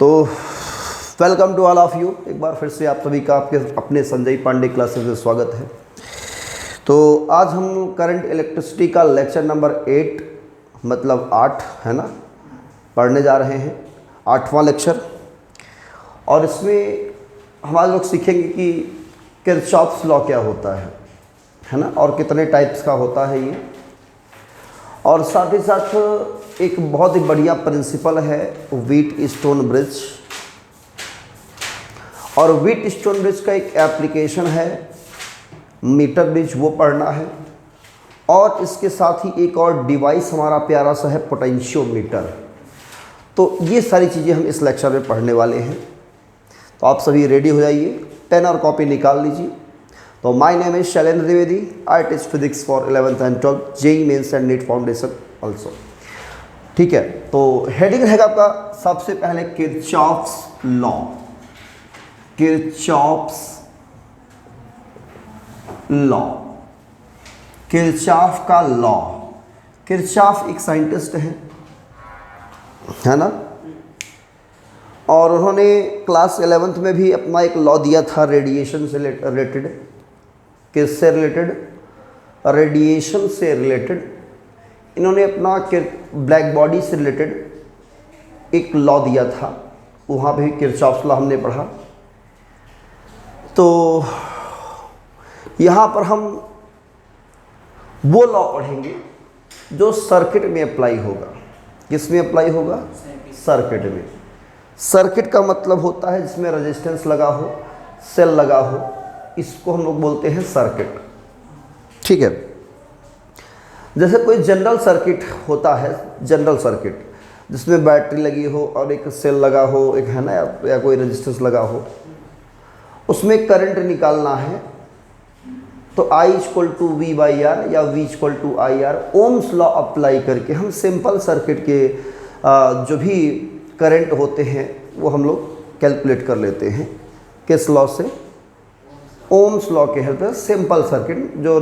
तो welcome to all of you. एक बार फिर से आप सभी का आपके अपने संजय पांडे क्लासेस में स्वागत है। तो आज हम करंट इलेक्ट्रिसिटी का लेक्चर नंबर 8 मतलब 8 है ना पढ़ने जा रहे हैं, 8वां लेक्चर। और इसमें हमारे लोग सीखेंगे कि किरचॉफ्स लॉ क्या होता है ना, और कितने टाइप्स का होता है ये। और साथ ही साथ एक बहुत ही बढ़िया प्रिंसिपल है व्हीट स्टोन ब्रिज, और व्हीट स्टोन ब्रिज का एक एप्लीकेशन है मीटर ब्रिज, वो पढ़ना है। और इसके साथ ही एक और डिवाइस हमारा प्यारा सा है पोटेंशियोमीटर। तो ये सारी चीज़ें हम इस लेक्चर में पढ़ने वाले हैं। तो आप सभी रेडी हो जाइए, पेन और कॉपी निकाल लीजिए। तो my name is Shailendra Dwivedi, I teach physics for 11th and 12th JEE mains and NEET foundation also. ठीक है, तो हेडिंग रहेगा आपका सबसे पहले Kirchhoff's law. Kirchhoff's law, Kirchhoff का लॉ। किरचॉफ एक साइंटिस्ट है ना, और उन्होंने क्लास 11th में भी अपना एक लॉ दिया था रेडिएशन से रिलेटेड। किससे रिलेटेड? रेडिएशन से रिलेटेड। इन्होंने अपना ब्लैक बॉडी से रिलेटेड एक लॉ दिया था, वहाँ भी किरचॉफ्स लॉ हमने पढ़ा। तो यहाँ पर हम वो लॉ पढ़ेंगे जो सर्किट में अप्लाई होगा। किस में अप्लाई होगा? सर्किट में। सर्किट का मतलब होता है जिसमें रेजिस्टेंस लगा हो, सेल लगा हो, इसको हम लोग बोलते हैं सर्किट। ठीक है, जैसे कोई जनरल सर्किट होता है, जनरल सर्किट जिसमें बैटरी लगी हो और एक सेल लगा हो, एक है ना, या कोई रेजिस्टेंस लगा हो, उसमें करंट निकालना है। तो I = V/R या V = IR, Ohm's law apply करके हम सिंपल सर्किट के जो भी करंट होते हैं वो हम लोग कैलकुलेट कर लेते हैं। किस लॉ से? ओम्स लॉ के हेल्प से। सिंपल सर्किट जो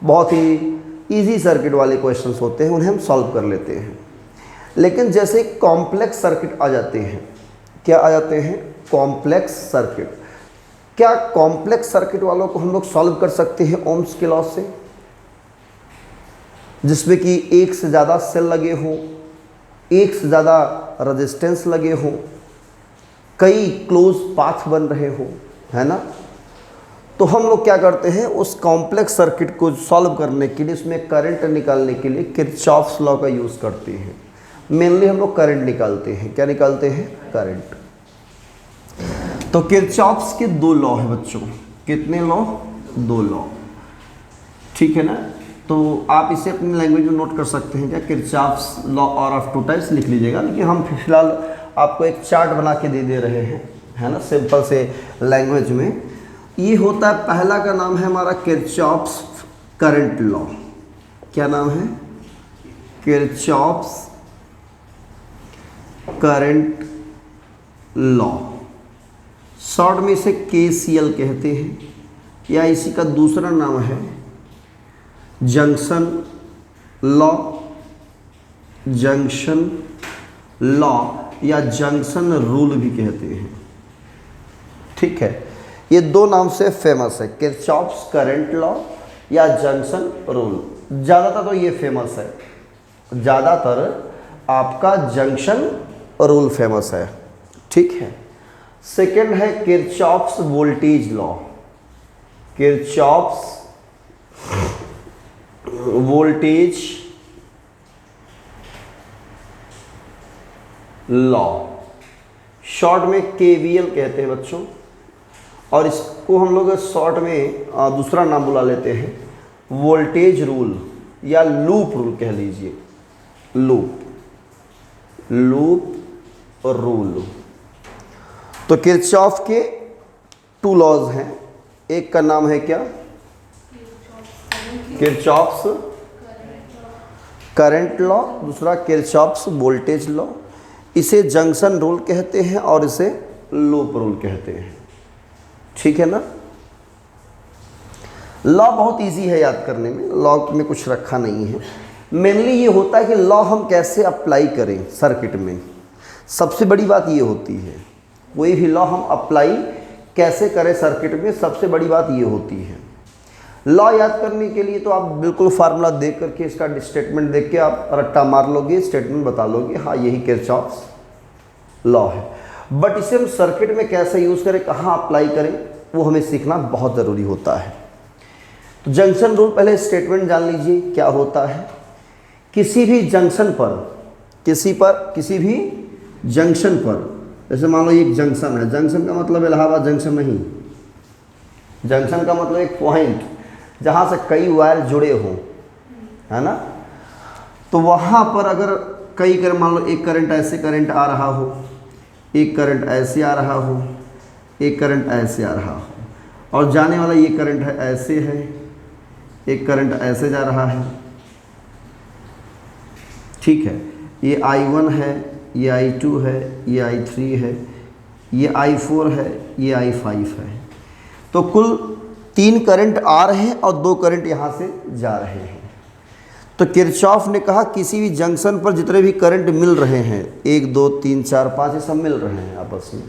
बहुत ही इजी सर्किट वाले क्वेश्चंस होते हैं उन्हें हम सॉल्व कर लेते हैं। लेकिन जैसे कॉम्प्लेक्स सर्किट आ जाते हैं, क्या आ जाते हैं? Complex circuit. क्या कॉम्प्लेक्स सर्किट वालों को हम लोग सॉल्व कर सकते हैं ओम्स के लॉ से? जिसमें कि एक से ज़्यादा सेल लगे हों, एक से ज़्यादा रेजिस्टेंस लगे हों, कई क्लोज पाथ बन रहे हों, है ना। तो हम लोग क्या करते हैं, उस कॉम्प्लेक्स सर्किट को सॉल्व करने के लिए, उसमें करंट निकालने के लिए किरचॉफ्स लॉ का यूज़ करते हैं। मेनली हम लोग करंट निकालते हैं। क्या निकालते हैं? करंट। तो किरचॉफ्स के 2 लॉ है बच्चों। कितने लॉ? 2 लॉ। ठीक है ना। तो आप इसे अपनी लैंग्वेज में नोट कर सकते हैं। क्या? किरचॉफ्स लॉ और ऑफ 2 टाइप्स लिख लीजिएगा। लेकिन हम फिलहाल आपको एक चार्ट बना के दे रहे हैं, है ना, सिंपल से लैंग्वेज में। ये होता है, पहला का नाम है हमारा किरचॉफ्स करंट लॉ। क्या नाम है? Kirchhoff's current law. शॉर्ट में इसे KCL कहते हैं, या इसी का दूसरा नाम है जंक्शन लॉ, जंक्शन लॉ या जंक्शन रूल भी कहते हैं। ठीक है, ये 2 नाम से फेमस है, किरचॉफ्स करंट लॉ या जंक्शन रूल। ज़्यादातर तो ये फेमस है, ज़्यादातर आपका जंक्शन रूल फेमस है। ठीक है। सेकेंड है Kirchhoff's voltage law. Kirchhoff's voltage law, short में KVL कहते हैं बच्चों। और इसको हम लोग शॉर्ट में दूसरा नाम बुला लेते हैं वोल्टेज रूल या लूप रूल कह लीजिए। Loop rule. तो किरचॉफ के 2 लॉज हैं। एक का नाम है क्या? किरचॉफ्स करंट लॉ, दूसरा किरचॉफ्स वोल्टेज लॉ। इसे जंक्शन रूल कहते हैं और इसे लूप रूल कहते हैं। ठीक है ना। लॉ बहुत इजी है याद करने में, लॉ में कुछ रखा नहीं है। मेनली ये होता है कि लॉ हम कैसे अप्लाई करें सर्किट में। सबसे बड़ी बात ये होती है, कोई भी लॉ हम अप्लाई कैसे करें सर्किट में, सबसे बड़ी बात ये होती है। लॉ याद करने के लिए तो आप बिल्कुल फार्मूला देख करके इसका स्टेटमेंट देख के आप रट्टा मार लोगे, स्टेटमेंट बता लोगे, हाँ यही किरचॉफ्स लॉ है। बट इसे हम सर्किट में कैसे यूज़ करें, कहाँ अप्लाई करें, वो हमें सीखना बहुत ज़रूरी होता है। तो जंक्शन रूल, पहले स्टेटमेंट जान लीजिए क्या होता है। किसी भी जंक्शन पर, किसी भी जंक्शन पर, जैसे मान लो ये एक जंक्शन है, जंक्शन का मतलब इलाहाबाद जंक्शन नहीं, जंक्शन का मतलब एक पॉइंट जहाँ से कई वायर जुड़े हों, है ना। तो वहाँ पर अगर कई करंट, मान लो एक करंट ऐसे करंट आ रहा हो, एक करंट ऐसे आ रहा हो, एक करंट ऐसे आ रहा हो, और जाने वाला ये करंट है ऐसे है, एक करंट ऐसे जा रहा है, ठीक है। ये I1 है, ये I2 है, ये I3 है, ये I4 है, ये I5 है। तो कुल 3 करंट आ रहे हैं और 2 करंट यहाँ से जा रहे हैं। तो किरचॉफ ने कहा किसी भी जंक्शन पर जितने भी करंट मिल रहे हैं, 1 2 3 4 5 ये सब मिल रहे हैं आपस में,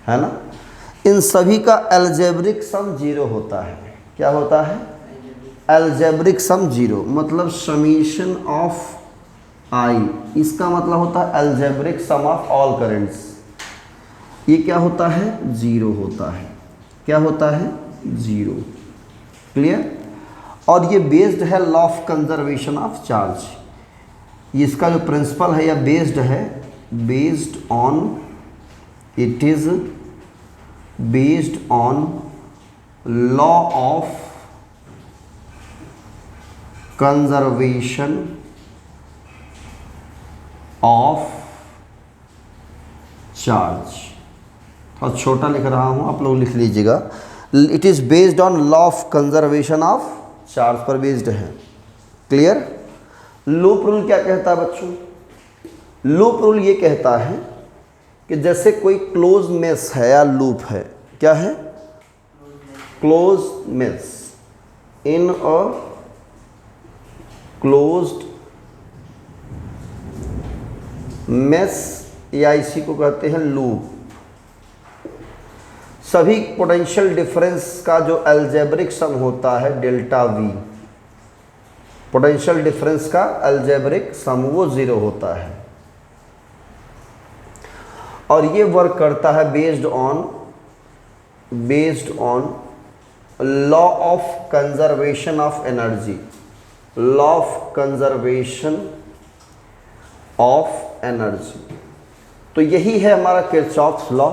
है ना, इन सभी का अलजेब्रिक सम 0 होता है। क्या होता है? अलजेब्रिक सम 0, मतलब समीशन ऑफ I, इसका मतलब होता है algebraic sum of all currents. ये क्या होता है? 0 होता है। क्या होता है? 0। क्लियर? और ये बेस्ड है law of conservation of charge. इसका जो प्रिंसिपल है, या बेस्ड है, based on, it is based on law of conservation of charge. थोड़ा छोटा लिख रहा हूँ, आप लोग लिख लीजिएगा। It is based on law of conservation of charge पर बेस्ड है। क्लियर? लूप रूल क्या कहता है बच्चों? लूप रूल ये कहता है कि जैसे कोई क्लोज मेश है या लूप है, क्या है? Close mesh. In a closed mesh, या इसी को कहते हैं लूप। सभी पोटेंशियल डिफरेंस का जो अलजेब्रिक सम होता है डेल्टा वी, पोटेंशियल डिफरेंस का अलजेब्रिक सम वो 0 होता है। और ये वर्क करता है based on law of conservation of energy, law of conservation of energy. तो यही है हमारा किरचॉफ्स लॉ,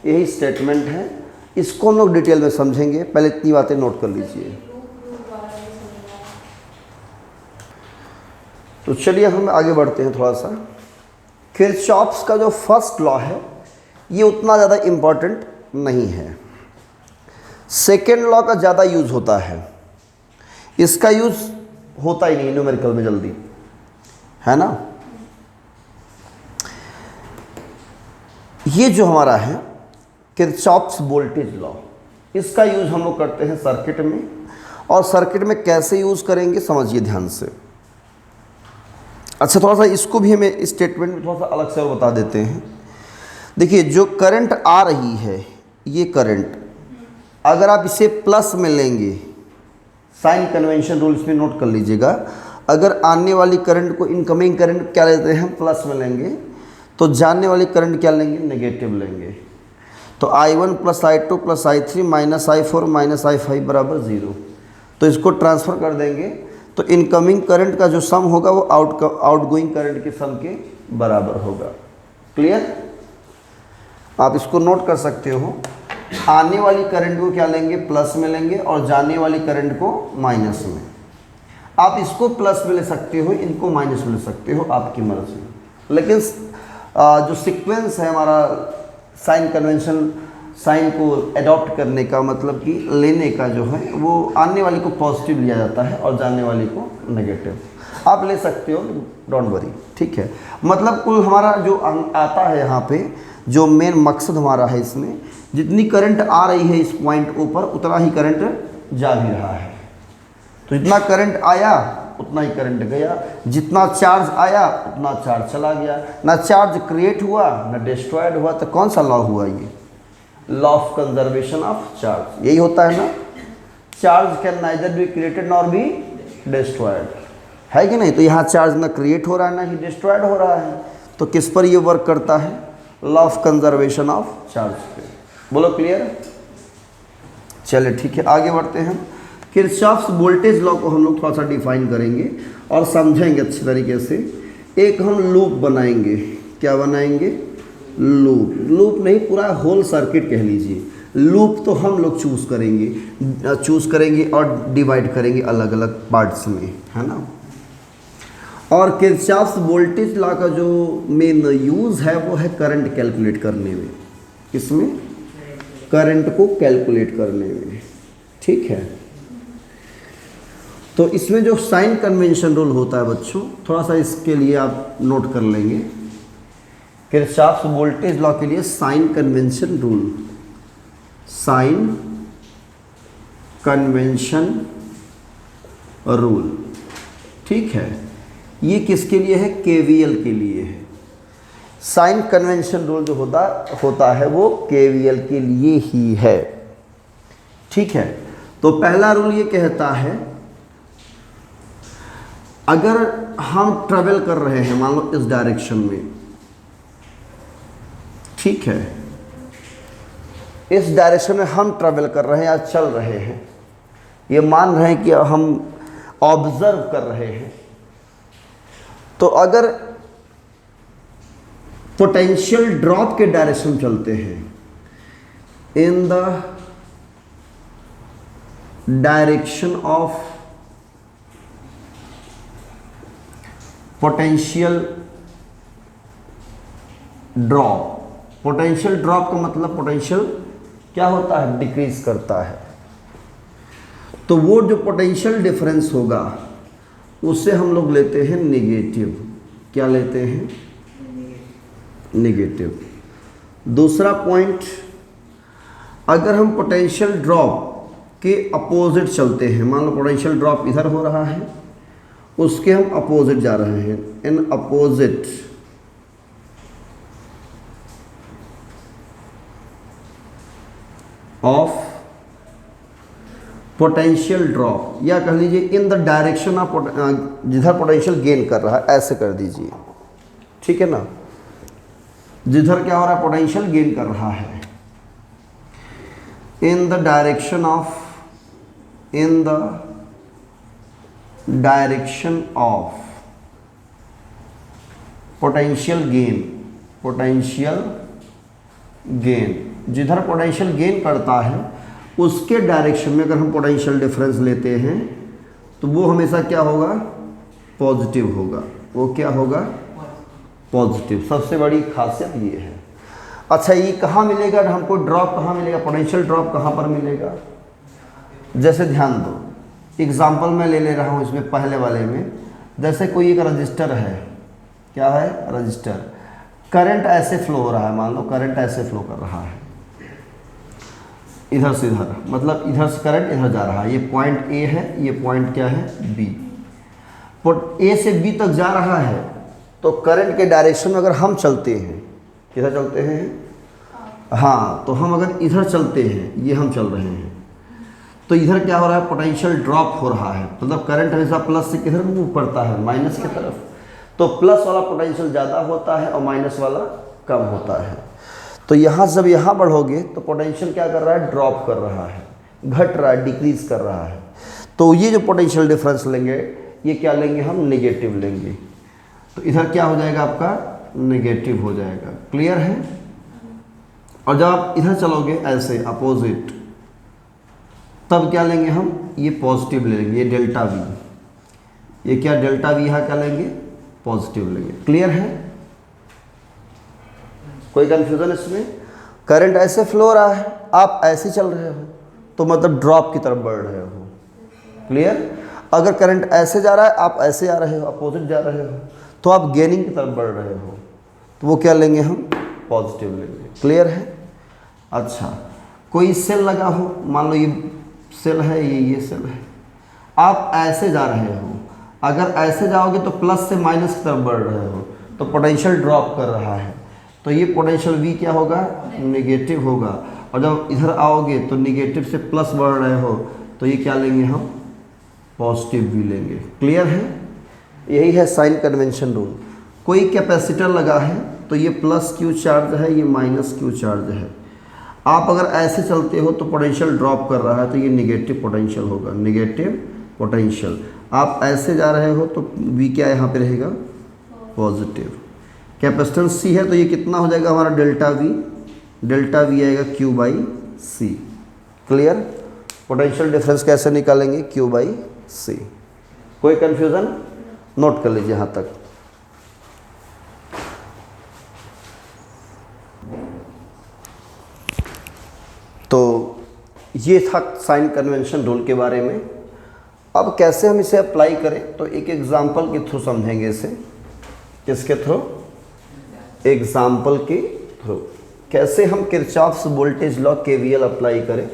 यही स्टेटमेंट है। इसको हम लोग डिटेल में समझेंगे, पहले इतनी बातें नोट कर लीजिए। तो चलिए हम आगे बढ़ते हैं थोड़ा सा। किरचॉफ्स का जो फर्स्ट लॉ है ये उतना ज़्यादा इम्पॉर्टेंट नहीं है, सेकेंड लॉ का ज़्यादा यूज़ होता है। इसका यूज़ होता ही नहीं न्यूमेरिकल में जल्दी, है ना। ये जो हमारा है किरचॉफ्स वोल्टेज लॉ, इसका यूज़ हम लोग करते हैं सर्किट में। और सर्किट में कैसे यूज़ करेंगे समझिए ध्यान से। अच्छा, थोड़ा सा इसको भी हमें इस स्टेटमेंट में थोड़ा सा अलग से और बता देते हैं। देखिए, जो करंट आ रही है, ये करंट अगर आप इसे प्लस में लेंगे, साइन कन्वेंशन रूल इसमें नोट कर लीजिएगा, अगर आने वाली करंट को इनकमिंग करंट क्या लेते हैं हम, प्लस में लेंगे, तो जाने वाली करंट क्या लेंगे, नेगेटिव लेंगे। तो I1 plus I2 plus I3 minus I4 minus I5 बराबर 0। तो इसको ट्रांसफ़र कर देंगे तो इनकमिंग करंट का जो सम होगा वो आउटगोइंग करंट के सम के बराबर होगा। क्लियर? आप इसको नोट कर सकते हो। आने वाली करंट को क्या लेंगे, प्लस में लेंगे, और जाने वाली करंट को माइनस में। आप इसको प्लस में ले सकते हो, इनको माइनस में ले सकते हो, आपकी मर्जी। लेकिन जो सीक्वेंस है हमारा साइन कन्वेंशन, साइन को अडॉप्ट करने का मतलब कि लेने का जो है, वो आने वाली को पॉजिटिव लिया जाता है और जाने वाली को नेगेटिव। आप ले सकते हो, डोंट वरी, ठीक है। मतलब कुल हमारा जो आता है यहाँ पे, जो मेन मकसद हमारा है इसमें, जितनी करंट आ रही है इस पॉइंट ऊपर, उतना ही करंट जा भी रहा है। तो जितना करंट आया उतना ही करंट गया, जितना चार्ज आया उतना चार्ज चला गया, ना चार्ज क्रिएट हुआ ना डिस्ट्रॉयड हुआ। तो कौन सा लॉ हुआ ये? Law of conservation of charge. यही होता है ना, charge can neither be created nor be destroyed, है कि नहीं? तो यहाँ चार्ज ना क्रिएट हो रहा है ना ही डिस्ट्रॉयड हो रहा है, तो किस पर ये वर्क करता है? Law of conservation of charge पे। बोलो क्लियर? चलिए ठीक है, आगे बढ़ते हैं। किरचॉफ्स वोल्टेज लॉ को हम लोग थोड़ा सा डिफाइन करेंगे और समझेंगे अच्छी तरीके से। एक हम लूप बनाएंगे। क्या बनाएंगे? लूप। लूप नहीं, पूरा होल सर्किट कह लीजिए। लूप तो हम लोग चूज़ करेंगे और डिवाइड करेंगे अलग अलग पार्ट्स में, है ना। और किरचॉफ्स वोल्टेज लॉ का जो मेन यूज़ है वो है करंट कैलकुलेट करने में। किसमें? करंट को कैलकुलेट करने में, ठीक है। तो इसमें जो साइन कन्वेंशन रूल होता है बच्चों, थोड़ा सा इसके लिए आप नोट कर लेंगे। किरचॉफ्स वोल्टेज लॉ के लिए sign convention rule, sign convention rule, ठीक है। ये किसके लिए है? केवीएल के लिए है। साइन कन्वेंशन रूल जो होता है वो केवीएल के लिए ही है, ठीक है। तो पहला रूल ये कहता है, अगर हम ट्रेवल कर रहे हैं मान लो इस डायरेक्शन में, ठीक है, इस डायरेक्शन में हम ट्रेवल कर रहे हैं या चल रहे हैं, ये मान रहे हैं कि हम ऑब्जर्व कर रहे हैं। तो अगर पोटेंशियल ड्रॉप के डायरेक्शन चलते हैं, in the direction of potential drop. Potential drop का मतलब पोटेंशियल क्या होता है? डिक्रीज करता है। तो वो जो पोटेंशियल डिफरेंस होगा उससे हम लोग लेते हैं नेगेटिव। क्या लेते हैं? नेगेटिव। दूसरा पॉइंट, अगर हम पोटेंशियल ड्रॉप के अपोजिट चलते हैं, मान लो पोटेंशियल ड्रॉप इधर हो रहा है, उसके हम अपोजिट जा रहे हैं, in opposite of potential drop, या कह लीजिए इन द डायरेक्शन ऑफ जिधर पोटेंशियल गेन कर रहा है, ऐसे कर दीजिए, ठीक है ना। जिधर क्या हो रहा है? पोटेंशियल गेन कर रहा है, in the direction of potential gain, जिधर पोटेंशियल गेन करता है उसके डायरेक्शन में अगर हम पोटेंशियल डिफरेंस लेते हैं तो वो हमेशा क्या होगा? पॉजिटिव होगा। वो क्या होगा? पॉजिटिव। सबसे बड़ी खासियत ये है। अच्छा, ये कहाँ मिलेगा? हमको ड्रॉप कहाँ मिलेगा? पोटेंशियल ड्रॉप कहाँ पर मिलेगा? जैसे ध्यान दो, एग्जाम्पल मैं ले रहा हूँ इसमें पहले वाले में। जैसे कोई एक रजिस्टर है, क्या है? रजिस्टर। करंट ऐसे फ्लो हो रहा है, मान लो करंट ऐसे फ्लो कर रहा है इधर से इधर, मतलब इधर से करंट इधर जा रहा है। ये पॉइंट ए है, ये पॉइंट क्या है? बी। ए से बी तक जा रहा है, तो करंट के डायरेक्शन में अगर हम चलते हैं, किधर चलते हैं? हाँ, तो हम अगर इधर चलते हैं, ये हम चल रहे हैं, तो इधर क्या हो रहा है? पोटेंशियल ड्रॉप हो रहा है। मतलब करंट हमेशा प्लस से किधर मूव करता है? माइनस की तरफ। तो प्लस वाला पोटेंशियल ज़्यादा होता है और माइनस वाला कम होता है। तो यहाँ जब यहाँ बढ़ोगे तो पोटेंशियल क्या कर रहा है? ड्रॉप कर रहा है, घट रहा है, डिक्रीज कर रहा है। तो ये जो पोटेंशियल डिफरेंस लेंगे, ये क्या लेंगे हम? नेगेटिव लेंगे। तो इधर क्या हो जाएगा आपका? नेगेटिव हो जाएगा। क्लियर है? और जब आप इधर चलोगे ऐसे अपोजिट, तब क्या लेंगे हम? ये पॉजिटिव ले लेंगे, ये डेल्टा वी। ये क्या? डेल्टा वी यहाँ क्या लेंगे? पॉजिटिव लेंगे। क्लियर है? कोई कंफ्यूजन इसमें? करंट ऐसे फ्लो हो रहा है, आप ऐसे चल रहे हो, तो मतलब ड्रॉप की तरफ बढ़ रहे हो। क्लियर? अगर करंट ऐसे जा रहा है, आप ऐसे आ रहे हो, अपोजिट जा रहे हो, तो आप गेनिंग की तरफ बढ़ रहे हो, तो वो क्या लेंगे हम? पॉजिटिव लेंगे। क्लियर है? अच्छा, कोई सेल लगा हो, मान लो ये सेल है, ये सेल है, आप ऐसे जा रहे हो, अगर ऐसे जाओगे तो प्लस से माइनस की तरफ बढ़ रहे हो तो पोटेंशियल ड्रॉप कर रहा है, तो ये पोटेंशियल V क्या होगा, नेगेटिव होगा। और जब इधर आओगे तो नेगेटिव से प्लस बढ़ रहे हो तो ये क्या लेंगे हम, पॉजिटिव V लेंगे। क्लियर है, यही है साइन कन्वेंशन रूल। कोई कैपेसिटर लगा है तो ये प्लस Q चार्ज है, ये माइनस Q चार्ज है। आप अगर ऐसे चलते हो तो पोटेंशियल ड्रॉप कर रहा है तो ये नेगेटिव पोटेंशियल होगा, नेगेटिव पोटेंशियल। आप ऐसे जा रहे हो तो V क्या यहाँ पे रहेगा, पॉजिटिव। कैपेसिटेंस C है तो ये कितना हो जाएगा हमारा डेल्टा V, डेल्टा V आएगा Q/C। क्लियर, पोटेंशियल डिफरेंस कैसे निकालेंगे, Q/C। कोई कंफ्यूजन, नोट कर लीजिए यहाँ तक। तो ये था साइन कन्वेंशन रूल के बारे में। अब कैसे हम इसे अप्लाई करें, तो एक एग्जाम्पल के थ्रू समझेंगे इसे। किसके थ्रू, एग्जाम्पल के थ्रू। कैसे हम Kirchhoff's voltage law KVL apply करें,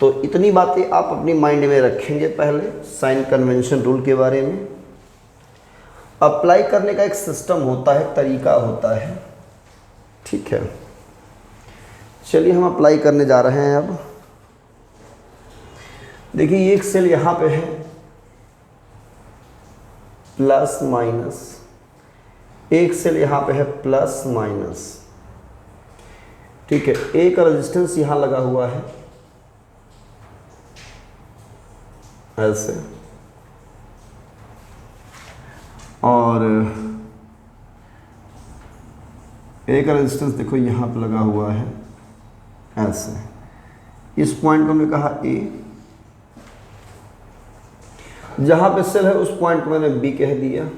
तो इतनी बातें आप अपनी माइंड में रखेंगे पहले साइन कन्वेंशन रूल के बारे में। अप्लाई करने का एक सिस्टम होता है, तरीका होता है, ठीक है। चलिए हम अप्लाई करने जा रहे हैं। अब देखिए ये एक सेल यहाँ पे है, प्लस माइनस, एक सेल यहाँ पे है प्लस माइनस, ठीक है। एक रेजिस्टेंस यहाँ लगा हुआ है ऐसे, और एक रेजिस्टेंस देखो यहाँ पे लगा हुआ है ऐसे। इस पॉइंट को हमने कहा A, जहां पे सेल है उस पॉइंट को मैंने B कह दिया,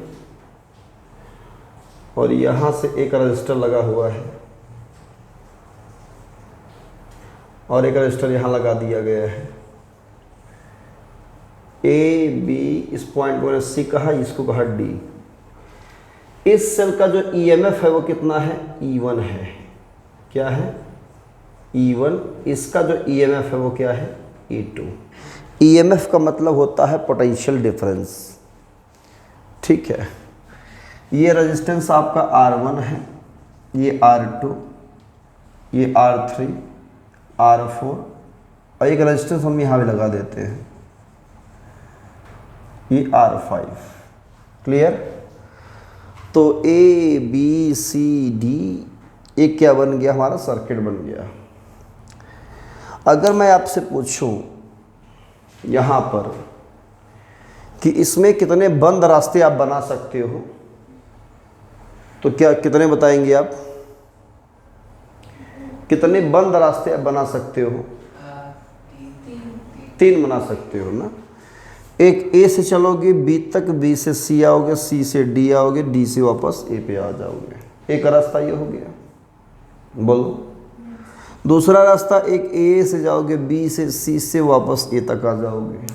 और यहां से एक रजिस्टर लगा हुआ है और एक रजिस्टर यहां लगा दिया गया है। A B, इस पॉइंट को मैंने C कहा, इसको कहा D। इस सेल का जो EMF है वो कितना है, E1 है। क्या है, E1। इसका जो EMF है वो क्या है, E2। EMF का मतलब होता है पोटेंशियल डिफरेंस, ठीक है। ये रेजिस्टेंस आपका R1 है, ये R2, ये R3, R4, और एक रेजिस्टेंस हम यहाँ भी लगा देते हैं, ये R5। क्लियर, तो A B C D एक क्या बन गया, हमारा सर्किट बन गया। अगर मैं आपसे पूछूं यहाँ पर कि इसमें कितने बंद रास्ते आप बना सकते हो, तो क्या कितने बताएंगे आप, कितने बंद रास्ते आप बना सकते हो, 3 बना सकते हो ना। एक A से चलोगे B तक, B से C आओगे, C से D आओगे, D से वापस A पे आ जाओगे। एक रास्ता ये हो गया, बोलो। दूसरा रास्ता एक A से जाओगे, B से C से वापस A तक आ जाओगे।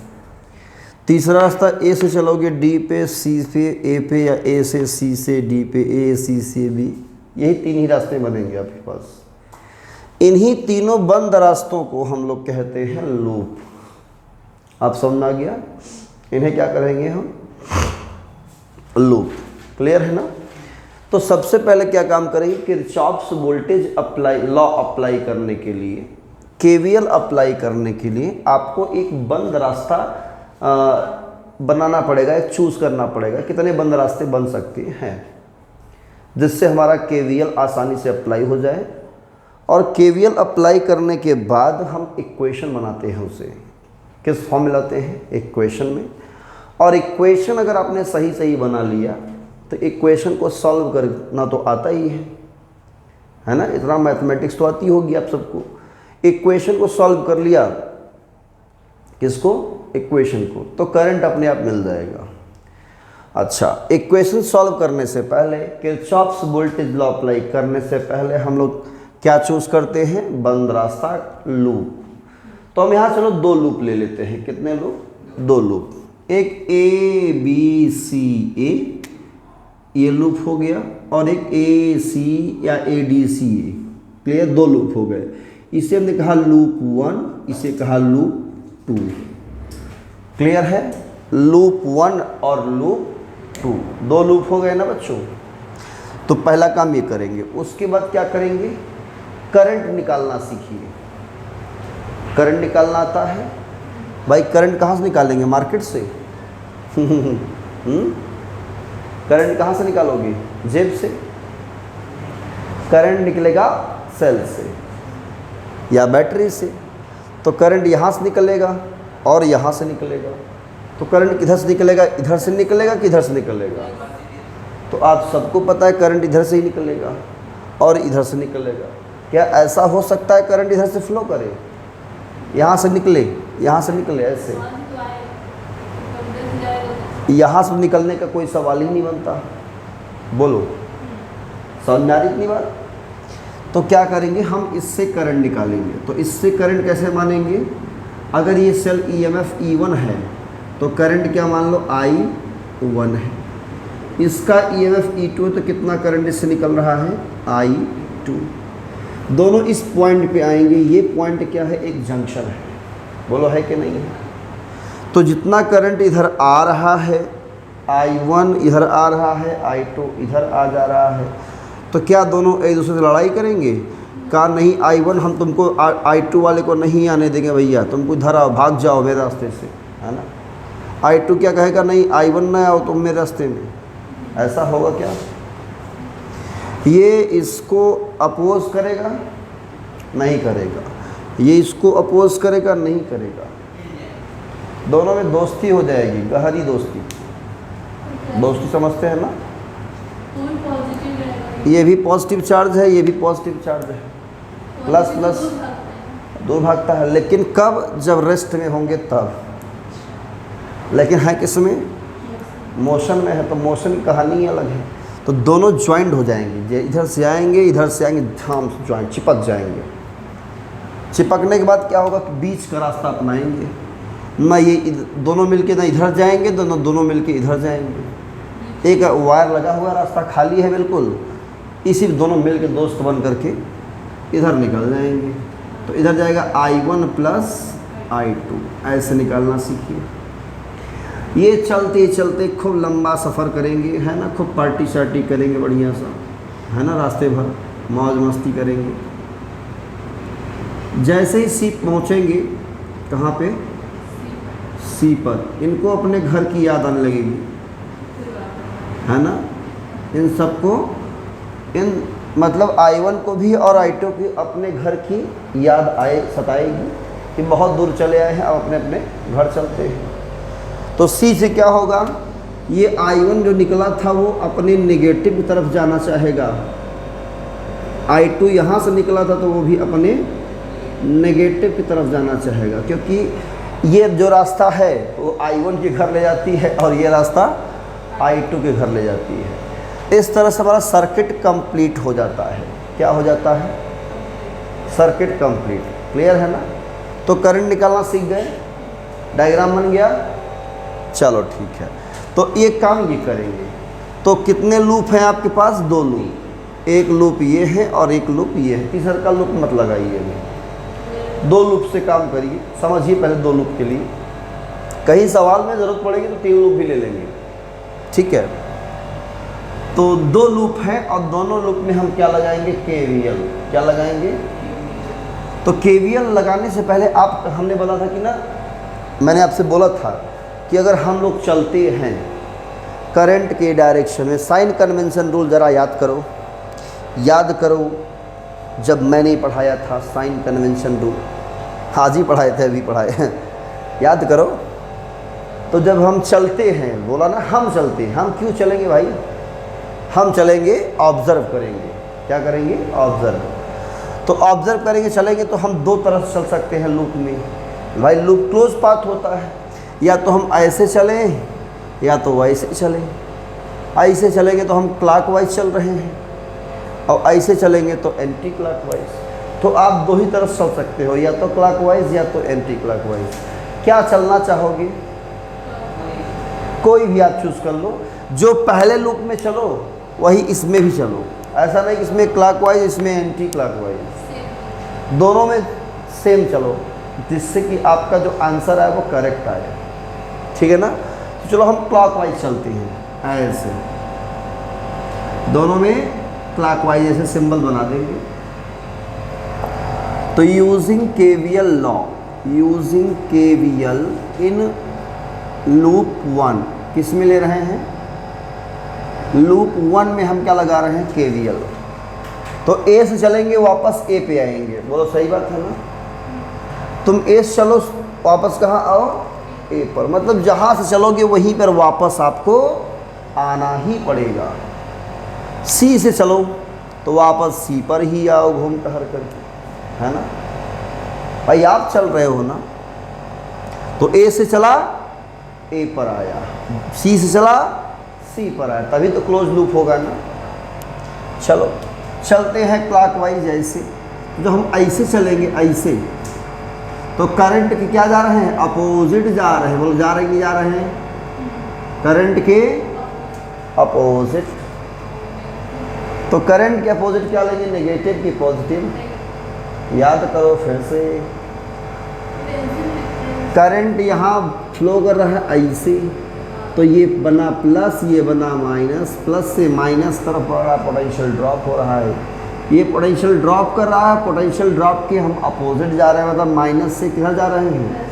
तीसरा रास्ता A से चलोगे D पे, C पे, A पे, या A से C से D पे, A C से B। यही 3 ही रास्ते बनेंगे आपके पास। इन्हीं तीनों बंद रास्तों को हम लोग कहते हैं लूप। आप समझ आ गया, इन्हें क्या करेंगे हम, लूप। क्लियर है ना। तो सबसे पहले क्या काम करेंगे, Kirchhoff's voltage apply law apply करने के लिए, KVL अप्लाई करने के लिए आपको एक बंद रास्ता बनाना पड़ेगा, एक चूज करना पड़ेगा, कितने बंद रास्ते बन सकते हैं जिससे हमारा KVL आसानी से अप्लाई हो जाए। और KVL अप्लाई करने के बाद हम इक्वेशन बनाते हैं, उसे किस फॉर्म में लाते हैं, इक्वेशन में। और इक्वेशन अगर आपने सही सही बना लिया तो इक्वेशन को सॉल्व करना तो आता ही है ना। इतना मैथमेटिक्स तो आती होगी आप सबको। इक्वेशन को सॉल्व कर लिया, किसको, इक्वेशन को, तो करंट अपने आप मिल जाएगा। अच्छा, इक्वेशन सॉल्व करने से पहले, किरचॉफ्स वोल्टेज लॉ अप्लाई करने से पहले हम लोग क्या चूज करते हैं, बंद रास्ता, लूप। तो हम यहाँ चलो 2 लूप ले लेते हैं। कितने लूप, 2 लूप। एक A B C A, ये लूप हो गया, और एक A C या A D C A। Clear, 2 loop हो गए। इसे हमने कहा लूप 1, इसे कहा लूप 2। क्लियर है। लूप 1 और लूप 2, 2 लूप हो गए ना बच्चों। तो पहला काम ये करेंगे, उसके बाद क्या करेंगे, करंट निकालना सीखिए। करंट निकालना आता है भाई? करंट कहाँ से निकालेंगे, मार्केट से? करंट कहाँ से निकालोगे, जेब से? करंट निकलेगा सेल से या बैटरी से। तो करंट यहाँ से निकलेगा और यहाँ से निकलेगा। तो करंट किधर से निकलेगा, इधर से निकलेगा कि इधर से निकलेगा? तो आप सबको पता है करंट इधर से ही निकलेगा और इधर से निकलेगा। क्या ऐसा हो सकता है करंट इधर से फ्लो करे, यहाँ से निकले, यहाँ से निकले ऐसे? यहाँ से निकलने का कोई सवाल ही नहीं बनता। बोलो, समझ में आ रही इतनी बात? तो क्या करेंगे हम, इससे करंट निकालेंगे। तो इससे करंट कैसे मानेंगे, अगर ये सेल ईएमएफ E1 है तो करंट क्या मान लो, I1 है। इसका ईएमएफ E2 है तो कितना करंट इससे निकल रहा है, I2। दोनों इस पॉइंट पे आएंगे। ये पॉइंट क्या है, एक जंक्शन है। बोलो है कि नहीं है? तो जितना करंट इधर आ रहा है, I1 इधर आ रहा है, I2 इधर आ जा रहा है, तो क्या दोनों एक दूसरे से लड़ाई करेंगे? कहा नहीं, I1 हम तुमको I2 वाले को नहीं आने देंगे भैया, तुमको इधर आओ, भाग जाओ मेरे रास्ते से, है ना? I2 क्या कहेगा, नहीं I1 ना आओ तुम मेरे रास्ते में। ऐसा होगा क्या? ये इसको अपोज करेगा, नहीं करेगा। ये इसको अपोज करेगा, नहीं करेगा। दोनों में दोस्ती हो जाएगी, गहरी दोस्ती। दोस्ती समझते हैं ना? ये भी पॉजिटिव चार्ज है, ये भी पॉजिटिव चार्ज है, प्लस प्लस दूर भागता है। लेकिन कब, जब रेस्ट में होंगे तब। लेकिन है किस में, मोशन में है, तो मोशन की कहानी अलग है। तो दोनों ज्वाइंट हो जाएंगे, इधर से आएंगे, इधर से आएंगे, धाम से ज्वाइंट चिपक जाएंगे। चिपकने के बाद क्या होगा कि बीच का रास्ता अपनाएंगे ना। ये दोनों मिलके ना इधर जाएंगे, दोनों मिलके इधर जाएंगे। एक वायर लगा हुआ, रास्ता खाली है बिल्कुल, इसी दोनों मिलके दोस्त बन करके इधर निकल जाएंगे। तो इधर जाएगा I1 प्लस I2, ऐसे निकालना सीखिए। ये चलते चलते खूब लंबा सफ़र करेंगे, है ना, खूब पार्टी शार्टी करेंगे बढ़िया सा, है ना, रास्ते भर मौज मस्ती करेंगे। जैसे ही सी पहुँचेंगे, कहाँ पे, सी पर, इनको अपने घर की याद आने लगेगी, है ना। इन सबको, इन मतलब I1 को भी और I2 की अपने घर की याद सताएगी कि बहुत दूर चले आए हैं, अब अपने अपने घर चलते हैं। तो C से क्या होगा, ये I1 जो निकला था वो अपने नेगेटिव की तरफ जाना चाहेगा। I2 यहाँ से निकला था तो वो भी अपने नेगेटिव की तरफ जाना चाहेगा, क्योंकि ये जो रास्ता है वो I1 के घर ले जाती है और ये रास्ता I2 के घर ले जाती है। इस तरह से हमारा सर्किट कंप्लीट हो जाता है। क्या हो जाता है, सर्किट कंप्लीट। क्लियर है ना? तो करंट निकालना सीख गए, डायग्राम बन गया। चलो ठीक है, तो ये काम ये करेंगे। तो कितने लूप हैं आपके पास, 2 लूप। एक लूप ये है और एक लूप ये है, तीसरा का लूप मत लगाइए। 2 लूप से काम करिए, समझिए पहले 2 लूप के लिए। कहीं सवाल में ज़रूरत पड़ेगी तो 3 लूप भी ले लेंगे, ठीक है। तो 2 लूप हैं और दोनों लूप में हम क्या लगाएंगे, KVL। क्या लगाएंगे, तो KVL लगाने से पहले हमने बोला था कि ना, मैंने आपसे बोला था कि अगर हम लोग चलते हैं करंट के डायरेक्शन में, साइन कन्वेंशन रूल ज़रा याद करो, याद करो। जब मैंने पढ़ाया था साइन कन्वेंशन रूल, आज ही पढ़ाए थे, अभी पढ़ाए याद करो। तो जब हम चलते हैं, बोला ना हम चलते हैं, हम क्यों चलेंगे भाई, हम चलेंगे ऑब्ज़र्व करेंगे। क्या करेंगे, ऑब्ज़र्व। तो ऑब्ज़र्व करेंगे, चलेंगे तो हम 2 तरफ चल सकते हैं लूप में। भाई लूप क्लोज पाथ होता है, या तो हम ऐसे चलें या तो वैसे चलें। ऐसे चलेंगे तो हम क्लॉकवाइज चल रहे हैं, और ऐसे चलेंगे तो एंटी क्लॉकवाइज। तो आप 2 ही तरफ चल सकते हो, या तो क्लॉकवाइज या तो एंटी क्लॉकवाइज। क्या चलना चाहोगे, कोई भी आप चूज़ कर लो। जो पहले लूप में चलो वही इसमें भी चलो। ऐसा नहीं कि इसमें क्लॉकवाइज इसमें एंटी क्लॉकवाइज, दोनों में सेम चलो, जिससे कि आपका जो आंसर आए वो करेक्ट आए, ठीक है ना। चलो हम क्लॉकवाइज चलते हैं, ऐसे दोनों में क्लॉकवाइज ऐसे सिंबल बना देंगे। तो using KVL law, using KVL in loop 1, किस में ले रहे हैं? लूप 1 में हम क्या लगा रहे हैं? केवीएल। तो ए से चलेंगे वापस ए पे आएंगे, बोलो सही बात है ना? तुम ए से चलो वापस कहाँ आओ? ए पर, मतलब जहाँ से चलोगे वहीं पर वापस आपको आना ही पड़ेगा। सी से चलो तो वापस सी पर ही आओ घूम टहर करके, है ना भाई? आप चल रहे हो ना, तो ए से चला ए पर आया, सी से चला सी पर आया, तभी तो क्लोज लूप होगा ना। चलो चलते हैं क्लॉकवाइज ऐसे। जो हम ऐसे चलेंगे ऐसे, तो करंट के क्या जा रहे हैं? अपोजिट जा रहे हैं, बोलो जा रहे हैं कि जा रहे हैं? करंट के अपोजिट। तो करंट के अपोजिट क्या लेंगे? नेगेटिव की पॉजिटिव। याद करो फिर से, करंट यहाँ फ्लो कर रहा है ऐसे, तो ये बना प्लस, ये बना माइनस, प्लस से माइनस तरफ बढ़ रहा है, पोटेंशियल ड्रॉप हो रहा है। ये पोटेंशियल ड्रॉप कर रहा है, पोटेंशियल ड्रॉप के हम अपोजिट जा रहे हैं, मतलब माइनस से किधर जा रहे हैं?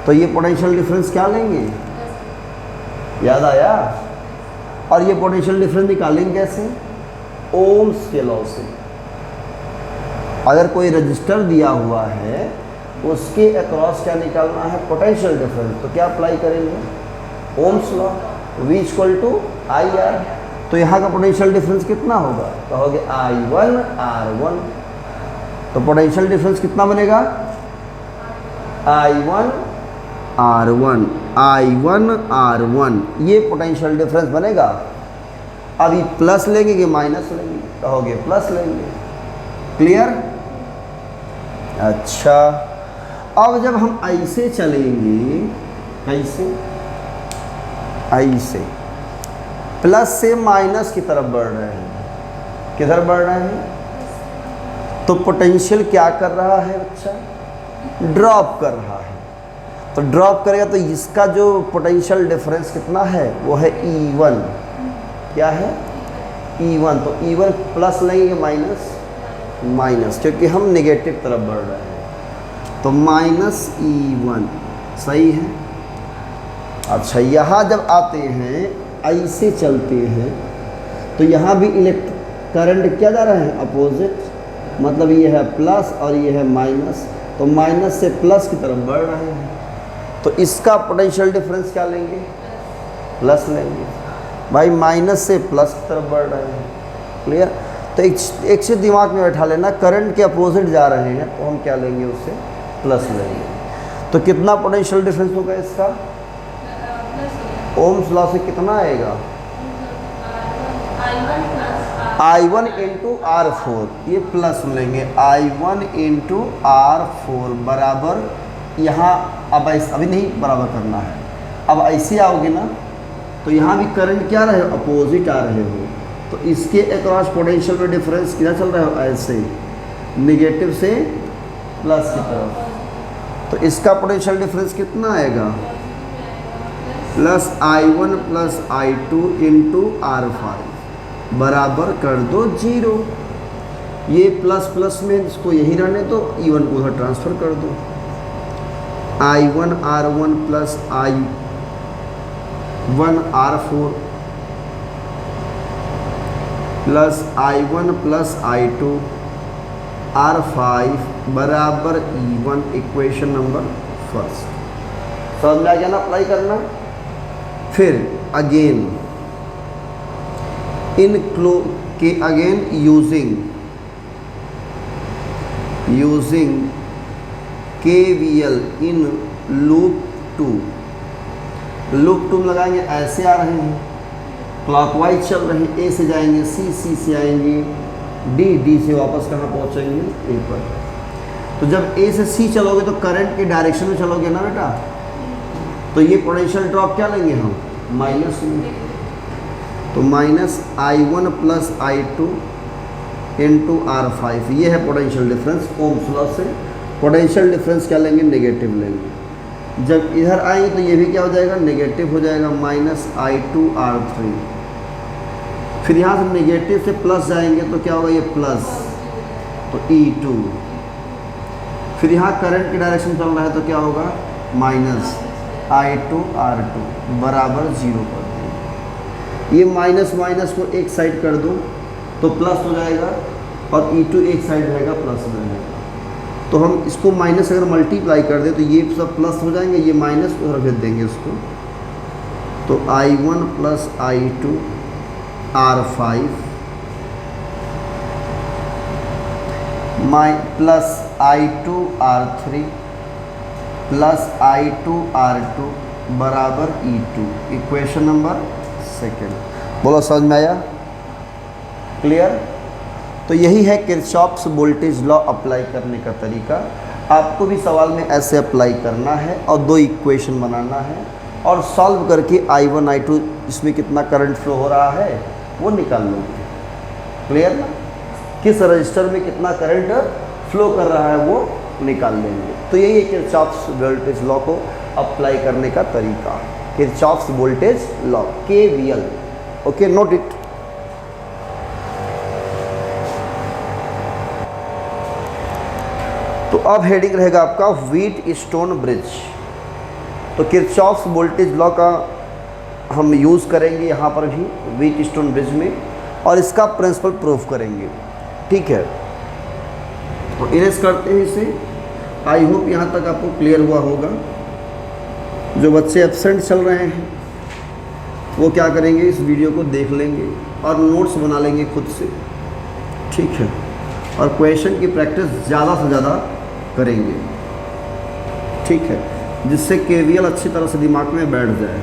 तो ये पोटेंशियल डिफरेंस क्या लेंगे? याद आया? और ये पोटेंशियल डिफरेंस निकालेंगे कैसे? ओम्स के लॉ से। अगर कोई रजिस्टर दिया हुआ है, उसके अक्रॉस क्या निकालना है? Potential difference. तो क्या अप्लाई करेंगे? Ohm's law, V = IR। तो यहाँ का पोटेंशियल डिफरेंस कितना होगा? कहोगे I1 R1। तो पोटेंशियल डिफरेंस कितना बनेगा? I1 R1, I1 R1, ये पोटेंशियल डिफरेंस बनेगा। अभी प्लस लेंगे कि माइनस लेंगे? कहोगे प्लस लेंगे। क्लियर? अच्छा, अब जब हम ऐसे चलेंगे, कैसे? ऐसे प्लस से माइनस की तरफ बढ़ रहे हैं, किधर बढ़ रहे हैं? तो पोटेंशियल क्या कर रहा है बच्चा? ड्रॉप कर रहा है। तो ड्रॉप करेगा तो इसका जो पोटेंशियल डिफरेंस कितना है? वो है E1। क्या है? E1। तो E1 प्लस लेंगे कि माइनस? माइनस, क्योंकि हम नेगेटिव तरफ बढ़ रहे हैं, तो माइनस E1 सही है। अच्छा, यहाँ जब आते हैं ऐसे चलते हैं, तो यहाँ भी करंट क्या जा रहा है? अपोजिट, मतलब ये है प्लस और ये है माइनस, तो माइनस से प्लस की तरफ बढ़ रहे हैं, तो इसका पोटेंशियल डिफरेंस क्या लेंगे? प्लस लेंगे। भाई माइनस से प्लस की तरफ बढ़ रहे हैं। क्लियर? तो एक चीज़ दिमाग में बैठा लेना, करंट के अपोजिट जा रहे हैं तो हम क्या लेंगे? उससे प्लस लेंगे। तो कितना पोटेंशियल डिफरेंस होगा इसका? ओम्स लॉ से कितना आएगा? I1 × R4, ये प्लस लेंगे। I1 × R4 बराबर, यहाँ अब ऐसे अभी नहीं बराबर करना है, अब ऐसे आओगे ना, तो यहाँ भी करंट क्या रहे? अपोजिट आ रहे हो, तो इसके अक्रॉस पोटेंशियल में डिफरेंस क्या चल रहा है? ऐसे नेगेटिव से प्लस की तरफ। तो इसका पोटेंशियल डिफरेंस कितना आएगा? प्लस I1 + I2 × R5 बराबर कर दो 0। ये प्लस प्लस में इसको यही रहने दो, E1 को उधर ट्रांसफ़र कर दो। I1 R1 + I1 R4 + I1 + I2 R5 बराबर E1, इक्वेशन नंबर फर्स्ट। समझ में आ गया ना? अप्लाई करना। फिर अगेन इन के again using KVL in loop 2। Loop 2 लगाएंगे, ऐसे आ रहे हैं, क्लॉकवाइज चल रहे हैं, ए से जाएंगे सी, सी से आएंगे डी, डी से वापस कहाँ पहुँचेंगे? ए पर। तो जब ए से सी चलोगे तो करंट के डायरेक्शन में चलोगे ना बेटा, तो ये पोटेंशियल ड्रॉप क्या लेंगे हम? माइनस में। तो माइनस I1 + I2 × R5, ये है पोटेंशियल डिफरेंस। ओम्स लॉ से पोटेंशियल डिफरेंस क्या लेंगे? नेगेटिव लेंगे। जब इधर आएंगे तो ये भी क्या हो जाएगा, नेगेटिव हो जाएगा, -I2R3। फिर यहाँ से नेगेटिव से प्लस जाएंगे तो क्या होगा, ये प्लस, तो E2। फिर यहाँ करंट की डायरेक्शन चल रहा है तो क्या होगा, -I2R2 बराबर 0 कर देंगे। ये माइनस माइनस को एक साइड कर दो तो प्लस हो जाएगा, और E2 एक साइड रहेगा, प्लस हो जाएगा। तो हम इसको माइनस अगर मल्टीप्लाई कर दें तो ये सब प्लस हो जाएंगे, ये माइनस उधर भेज देंगे इसको, तो I1 + I2 R5 plus I2 R3 plus I2 R2 बराबर E2। Equation number second. बोलो समझ में आया, क्लियर? तो यही है किरचॉफ्स वोल्टेज लॉ अप्लाई करने का तरीका। आपको भी सवाल में ऐसे अप्लाई करना है और दो इक्वेशन बनाना है और सॉल्व करके I1 I2 इसमें कितना करंट फ्लो हो रहा है वो निकाल लोगे। क्लियर ना? किस रजिस्टर में कितना करंट फ्लो कर रहा है वो निकाल लेंगे। तो यही है किरचॉफ्स वोल्टेज लॉ को अप्लाई करने का तरीका, Kirchhoff's voltage law, KVL। Okay, note it. तो अब हेडिंग रहेगा आपका व्हीटस्टोन ब्रिज। तो किरचॉफ्स वोल्टेज लॉ का हम यूज़ करेंगे यहाँ पर भी व्हीटस्टोन ब्रिज में, और इसका प्रिंसिपल प्रूफ करेंगे। ठीक है, तो इरेज करते हैं इसे। आई होप यहाँ तक आपको क्लियर हुआ होगा। जो बच्चे एब्सेंट चल रहे हैं वो क्या करेंगे, इस वीडियो को देख लेंगे और नोट्स बना लेंगे खुद से। ठीक है, और क्वेश्चन की प्रैक्टिस ज़्यादा से ज़्यादा करेंगे। ठीक है, जिससे KVL अच्छी तरह से दिमाग में बैठ जाए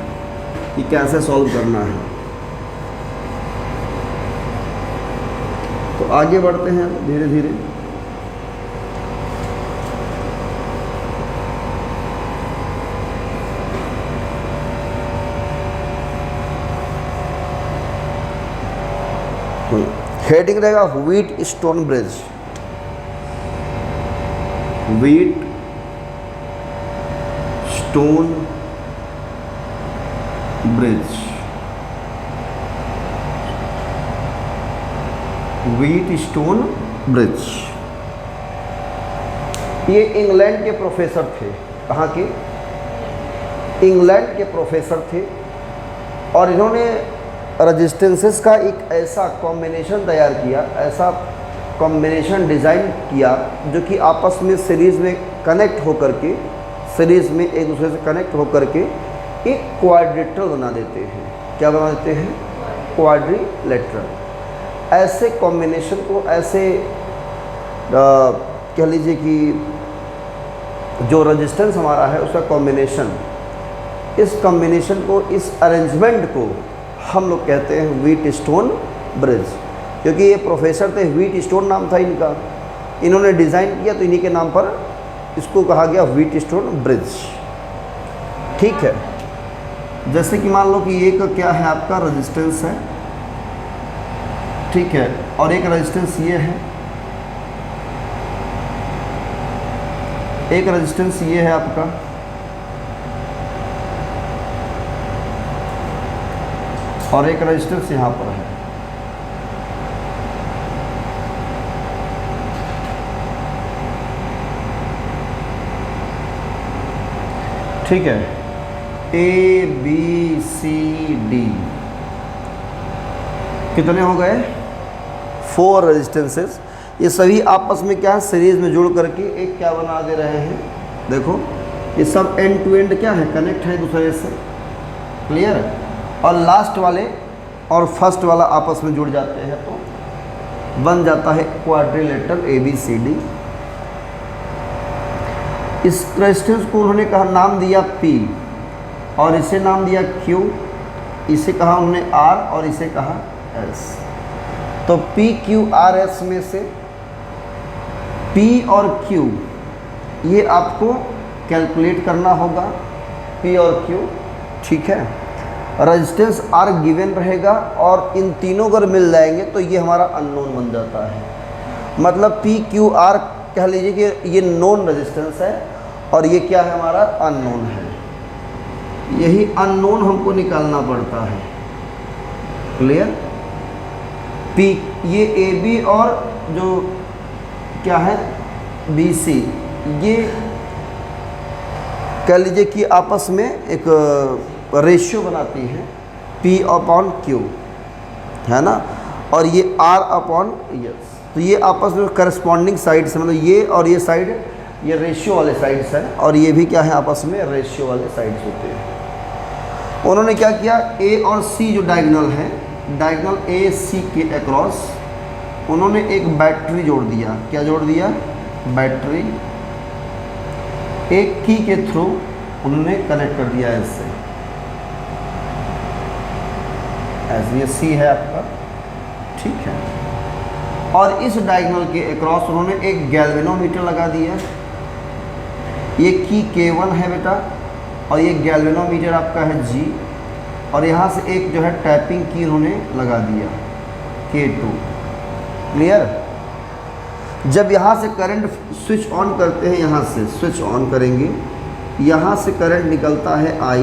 कि कैसे सॉल्व करना है। तो आगे बढ़ते हैं धीरे धीरे। हेडिंग रहेगा Wheatstone bridge. Wheatstone bridge, Wheatstone bridge. ये इंग्लैंड के प्रोफेसर थे। कहाँ के? इंग्लैंड के प्रोफेसर थे, और इन्होंने रजिस्टेंसेस का एक ऐसा कॉम्बिनेशन तैयार किया, ऐसा कॉम्बिनेशन डिज़ाइन किया जो कि आपस में सीरीज़ में कनेक्ट होकर के, सीरीज़ में एक दूसरे से कनेक्ट होकर के एक क्वाड्रिलेटरल बना देते हैं। क्या बना देते हैं? क्वाड्रिलेटरल। ऐसे कॉम्बिनेशन को, ऐसे कह लीजिए कि जो रजिस्टेंस हमारा है उसका कॉम्बिनेशन, इस कॉम्बिनेशन को, इस अरेंजमेंट को हम लोग कहते हैं व्हीटस्टोन ब्रिज। क्योंकि ये प्रोफेसर थे, व्हीटस्टोन नाम था इनका, इन्होंने डिज़ाइन किया तो इन्हीं के नाम पर इसको कहा गया व्हीटस्टोन ब्रिज। ठीक है, जैसे कि मान लो कि एक क्या है आपका रेजिस्टेंस है, ठीक है, और एक रेजिस्टेंस ये है, एक रेजिस्टेंस ये है आपका, और एक रेजिस्टेंस यहाँ पर है। ठीक है, ABCD कितने हो गए? 4 रेजिस्टेंसेस। ये सभी आपस में क्या है, सीरीज में जुड़ करके एक क्या बना दे रहे हैं। देखो ये सब एंड टू एंड क्या है, कनेक्ट है दूसरे से। क्लियर है? और लास्ट वाले और फर्स्ट वाला आपस में जुड़ जाते हैं तो बन जाता है क्वाड्रिलेटरल ABCD। इस रेजिस्टेंस को उन्होंने कहा, नाम दिया P, और इसे नाम दिया Q, इसे कहा उन्होंने R, और इसे कहा S। तो PQRS में से P और Q ये आपको कैलकुलेट करना होगा, P और Q। ठीक है, रेजिस्टेंस R गिवन रहेगा, और इन तीनों अगर मिल जाएंगे तो ये हमारा अननोन बन जाता है। मतलब PQR कह लीजिए कि ये नोन रेजिस्टेंस है, और ये क्या है हमारा अननोन है। यही अननोन हमको निकालना पड़ता है। क्लियर? पी, ये ए बी और जो क्या है बी सी, ये कह लीजिए कि आपस में एक रेशियो बनाती है P अपॉन Q, है ना, और ये R अपॉन एस। तो ये आपस में करस्पॉन्डिंग साइड से, मतलब ये और ये साइड ये रेशियो वाले साइड्स हैं, और ये भी क्या है आपस में रेशियो वाले साइड्स होते हैं। उन्होंने क्या किया, A और C जो डायगोनल है, डायगोनल A C के अक्रॉस उन्होंने एक बैटरी जोड़ दिया। क्या जोड़ दिया? बैटरी। एक की के थ्रू उन्होंने कनेक्ट कर दिया इससे, ऐसे ये सी है आपका, ठीक है। और इस डायगोनल के अक्रॉस उन्होंने एक गैल्वेनोमीटर लगा दिया। ये की K1 है बेटा, और ये गैल्वेनोमीटर आपका है G, और यहाँ से एक जो है टैपिंग की उन्होंने लगा दिया K2। क्लियर? जब यहाँ से करंट स्विच ऑन करते हैं, यहाँ से स्विच ऑन करेंगे, यहाँ से करंट निकलता है I,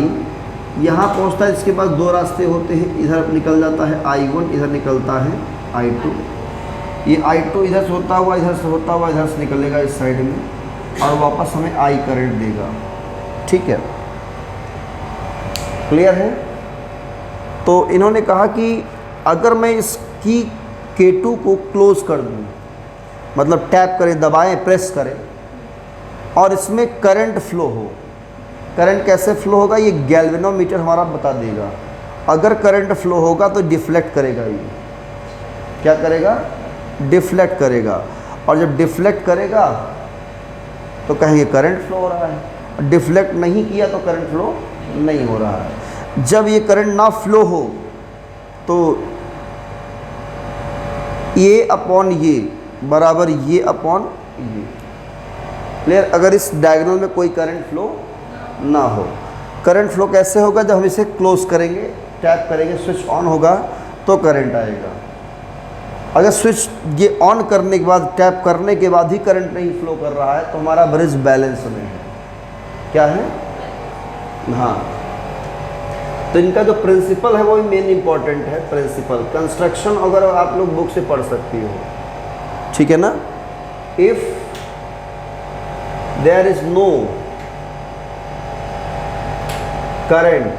यहाँ पहुँचता है, इसके पास दो रास्ते होते हैं, इधर निकल जाता है I1, इधर निकलता है I2। ये I2 इधर से होता हुआ इधर से होता हुआ इधर से निकलेगा इस साइड में, और वापस हमें I करंट देगा। ठीक है, क्लियर है? तो इन्होंने कहा कि अगर मैं इसकी K2 को क्लोज कर दूँ, मतलब टैप करें, दबाएं, प्रेस करें, और इसमें करंट फ्लो हो। करंट कैसे फ्लो होगा ये गैल्वेनोमीटर हमारा बता देगा। अगर करंट फ्लो होगा तो डिफ्लेक्ट करेगा, ये क्या करेगा? डिफ्लेक्ट करेगा। और जब डिफ्लेक्ट करेगा तो कहेंगे करंट फ्लो हो रहा है, डिफ्लेक्ट नहीं किया तो करंट फ्लो नहीं हो रहा है। जब ये करंट ना फ्लो हो तो ये अपॉन ये बराबर ये अपॉन ये। क्लियर? अगर इस डायगोनल में कोई करंट फ्लो ना हो, करंट फ्लो कैसे होगा? जब हम इसे क्लोज करेंगे, टैप करेंगे, स्विच ऑन होगा तो करंट आएगा। अगर स्विच ये ऑन करने के बाद, टैप करने के बाद ही करंट नहीं फ्लो कर रहा है तो हमारा ब्रिज बैलेंस में है। क्या है? हाँ, तो इनका जो प्रिंसिपल है वो भी मेन इंपॉर्टेंट है। प्रिंसिपल कंस्ट्रक्शन अगर आप लोग बुक से पढ़ सकती हो, ठीक है ना। If there is no current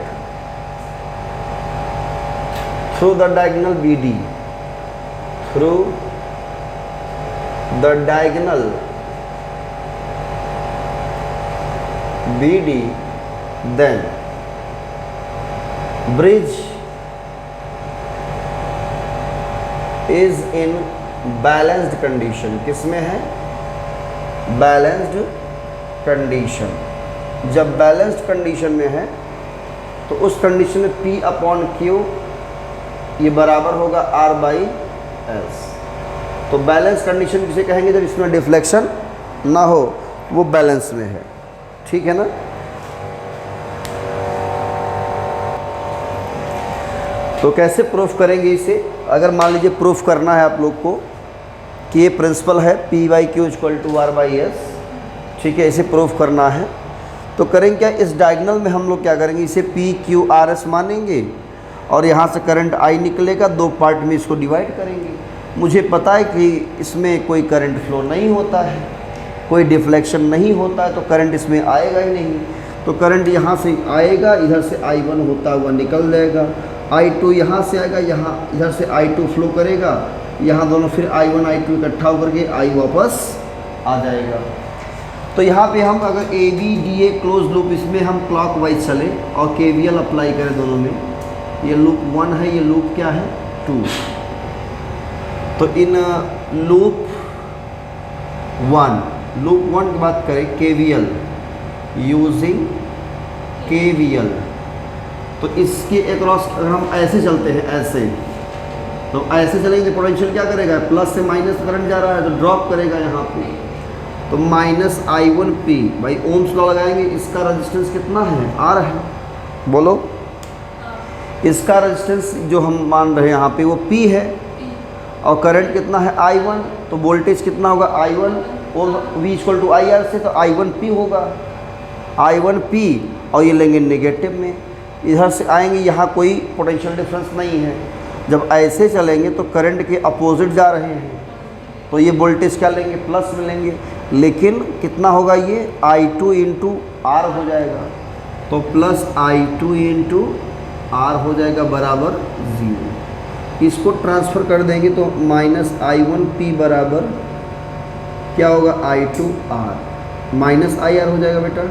through the diagonal BD, through the diagonal BD, then bridge is in balanced condition। किस में है? Balanced condition. जब बैलेंस्ड कंडीशन में है तो उस कंडीशन में P अपॉन Q ये बराबर होगा R बाई S। तो बैलेंस कंडीशन किसे कहेंगे? जब इसमें डिफ्लेक्शन ना हो, वो बैलेंस में है। ठीक है ना। तो कैसे प्रूफ करेंगे इसे? अगर मान लीजिए प्रूफ करना है आप लोग को कि ये प्रिंसिपल है P by Q equal to R by S, ठीक है, इसे प्रूफ करना है तो करेंगे क्या? इस डायगोनल में हम लोग क्या करेंगे, इसे P Q R S मानेंगे और यहाँ से करंट I निकलेगा, दो पार्ट में इसको डिवाइड करेंगे। मुझे पता है कि इसमें कोई करंट फ्लो नहीं होता है, कोई डिफ्लेक्शन नहीं होता है, तो करंट इसमें आएगा ही नहीं। तो करंट यहाँ से आएगा, इधर से I1 होता हुआ निकल जाएगा, I2 यहाँ से आएगा, यहाँ इधर से I2 फ्लो करेगा, यहाँ दोनों फिर I1 I2 इकट्ठा होकर के I वापस आ जाएगा। तो यहाँ पे हम अगर ABDA क्लोज लूप, इसमें हम क्लॉकवाइज चले और KVL अप्लाई करें दोनों में, ये लूप 1 है, ये लूप क्या है 2। तो इन लूप 1 की बात करें KVL, यूजिंग KVL, तो इसके अक्रॉस अगर हम ऐसे चलते हैं, ऐसे, तो ऐसे चलेंगे तो पोटेंशियल क्या करेगा? प्लस से माइनस करंट जा रहा है तो ड्रॉप करेगा यहाँ पे, तो माइनस I1P भाई ओम्स लॉ लगाएंगे। इसका रेजिस्टेंस कितना है? R है, बोलो। इसका रेजिस्टेंस जो हम मान रहे हैं यहाँ पे वो P है, और करंट कितना है? I1, तो वोल्टेज कितना होगा? I1 और V इक्वल टू IR से, तो I1P होगा। I1P और ये लेंगे नेगेटिव में, इधर से आएंगे, यहाँ कोई पोटेंशियल डिफरेंस नहीं है। जब ऐसे चलेंगे तो करंट के अपोजिट जा रहे हैं, तो ये वोल्टेज क्या लेंगे, प्लस में लेंगे। लेकिन कितना होगा ये I2 इंटू आर हो जाएगा, तो प्लस I2 इंटू आर हो जाएगा बराबर 0। इसको ट्रांसफ़र कर देंगे तो माइनस I1P बराबर क्या होगा, I2R माइनस IR हो जाएगा बेटा,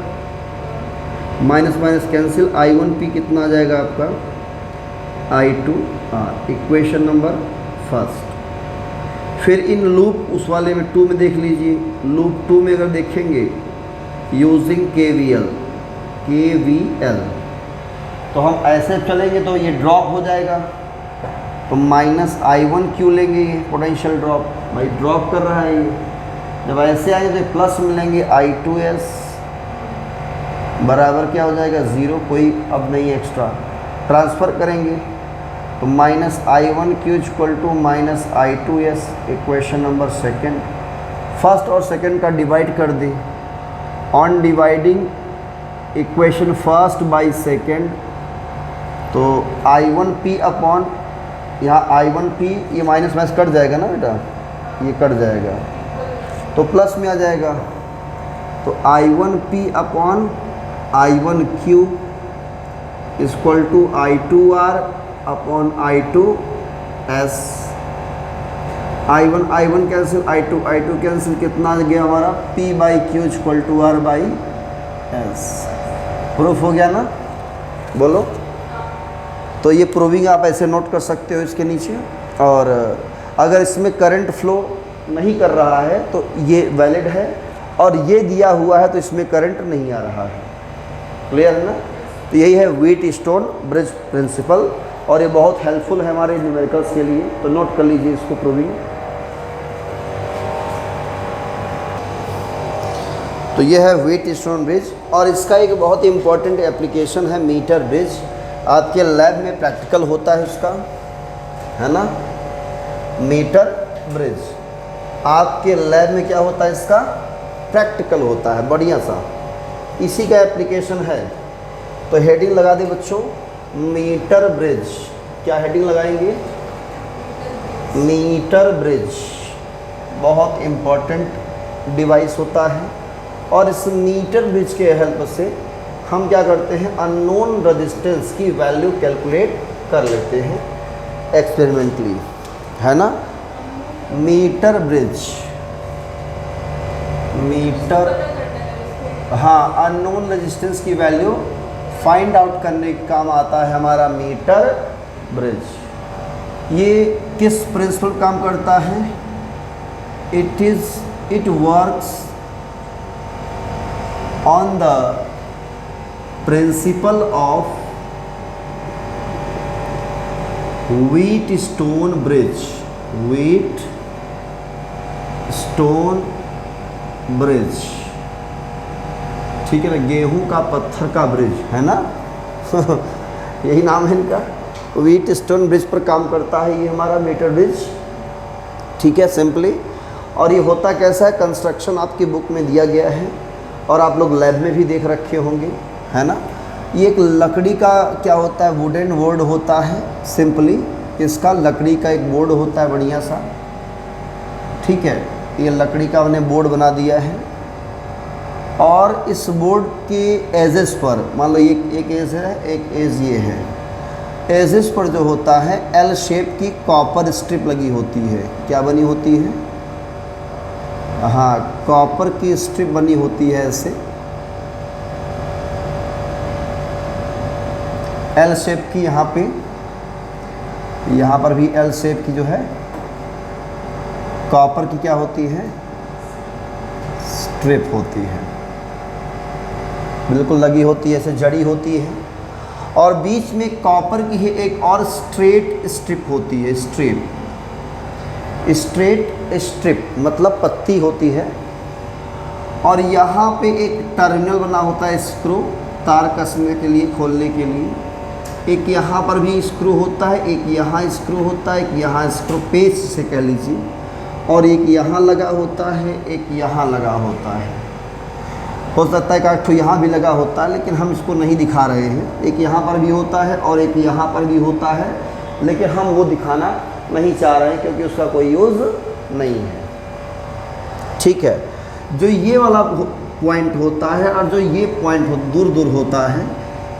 माइनस माइनस कैंसिल, I1P कितना आ जाएगा आपका, I2R। Equation number first. फिर इन लूप उस वाले में 2 में देख लीजिए, लूप 2 में अगर देखेंगे यूजिंग KVL तो हम ऐसे चलेंगे तो ये ड्रॉप हो जाएगा, तो माइनस I1 क्यों लेंगे, ये पोटेंशियल ड्रॉप भाई ड्रॉप कर रहा है ये। जब ऐसे आएंगे तो प्लस मिलेंगे I2S बराबर क्या हो जाएगा 0, कोई अब नहीं एक्स्ट्रा, ट्रांसफ़र करेंगे तो minus I1Q equal to minus I2S। Equation number second. First और सेकंड का डिवाइड कर दें, on dividing equation first by second, तो I1P अपॉन यहाँ I1P ये माइनस माइनस कट जाएगा ना बेटा, ये कट जाएगा तो प्लस में आ जाएगा, तो I1P upon I1Q equal to I2R upon I2S। I1 cancel, I2 cancel, कितना आ गया हमारा P by Q equal to R by S। Proof हो गया ना, बोलो। तो ये प्रूविंग आप ऐसे नोट कर सकते हो इसके नीचे। और अगर इसमें करंट फ्लो नहीं कर रहा है तो ये वैलिड है, और ये दिया हुआ है तो इसमें करंट नहीं आ रहा है। क्लियर है ना। तो यही है व्हीटस्टोन ब्रिज प्रिंसिपल, और ये बहुत हेल्पफुल है हमारे न्यूमेरिकल्स के लिए, तो नोट कर लीजिए इसको प्रूविंग। तो ये है व्हीटस्टोन ब्रिज, और इसका एक बहुत ही इम्पॉर्टेंट एप्लीकेशन है मीटर ब्रिज। आपके लैब में प्रैक्टिकल होता है उसका, है ना। मीटर ब्रिज आपके लैब में क्या होता है, इसका प्रैक्टिकल होता है बढ़िया सा, इसी का एप्लीकेशन है। तो हेडिंग लगा दे बच्चों, मीटर ब्रिज। क्या हेडिंग लगाएंगे, मीटर ब्रिज। बहुत इम्पॉर्टेंट डिवाइस होता है, और इस मीटर ब्रिज के हेल्प से हम क्या करते हैं, अननोन रेजिस्टेंस की वैल्यू कैलकुलेट कर लेते हैं एक्सपेरिमेंटली, है ना। मीटर ब्रिज, मीटर, हाँ, अननोन रेजिस्टेंस की वैल्यू फाइंड आउट करने का काम आता है हमारा मीटर ब्रिज। ये किस प्रिंसिपल काम करता है, it works on the principle of Wheatstone bridge, Wheatstone bridge, ठीक है ना, गेहूं का पत्थर का ब्रिज, है ना यही नाम है इनका, व्हीटस्टोन ब्रिज पर काम करता है ये हमारा मीटर ब्रिज, ठीक है, सिंपली। और ये होता कैसा है, कंस्ट्रक्शन आपकी बुक में दिया गया है, और आप लोग लैब में भी देख रखे होंगे, है ना। ये एक लकड़ी का क्या होता है, वुडन बोर्ड होता है, सिंपली इसका लकड़ी का एक बोर्ड होता है बढ़िया सा, ठीक है। ये लकड़ी का हमने बोर्ड बना दिया है, और इस बोर्ड के एजेस पर, मान लो ये एक एज है, एक एज ये है, एजेस पर जो होता है एल शेप की कॉपर स्ट्रिप लगी होती है। क्या बनी होती है, हाँ, कॉपर की स्ट्रिप बनी होती है ऐसे, एल शेप की। यहाँ पर भी एल शेप की जो है कॉपर की क्या होती है, स्ट्रिप होती है, बिल्कुल लगी होती है, ऐसे जड़ी होती है, और बीच में कॉपर की ही एक और स्ट्रेट स्ट्रिप होती है, स्ट्रेट स्ट्रिप मतलब पत्ती होती है, और यहाँ पे एक टर्मिनल बना होता है स्क्रू, तार कसने के लिए, खोलने के लिए। एक यहाँ पर भी स्क्रू होता है, एक यहाँ स्क्रू होता है, एक यहाँ स्क्रू, पेच से कह लीजिए, और एक यहाँ लगा होता है, एक यहाँ लगा होता है। हो सकता है कि एक यहाँ भी लगा होता है, लेकिन हम इसको नहीं दिखा रहे हैं। एक यहाँ पर भी होता है और एक यहाँ पर भी होता है, लेकिन हम वो दिखाना नहीं चाह रहे हैं क्योंकि उसका कोई यूज़ नहीं है। ठीक है, जो ये वाला पॉइंट होता है और जो ये पॉइंट दूर दूर होता है,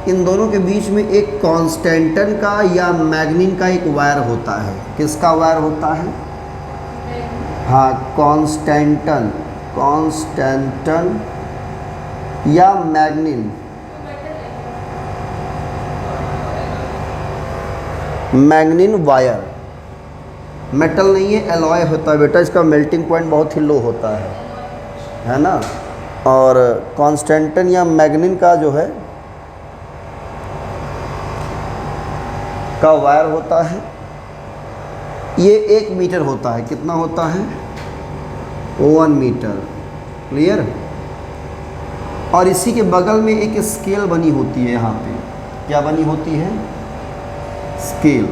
इन दोनों के बीच में एक कांस्टेंटन का या मैग्नीन का एक वायर होता है। किसका वायर होता है? हाँ, कांस्टेंटन या मैग्नीन। मैग्नीन वायर मेटल नहीं है, एलॉय होता है बेटा। इसका मेल्टिंग पॉइंट बहुत ही लो होता है ना। और कांस्टेंटन या मैग्नीन का जो है का वायर होता है, ये 1 मीटर होता है। कितना होता है? 1 मीटर। क्लियर? और इसी के बगल में एक स्केल बनी होती है। यहाँ पे क्या बनी होती है? स्केल।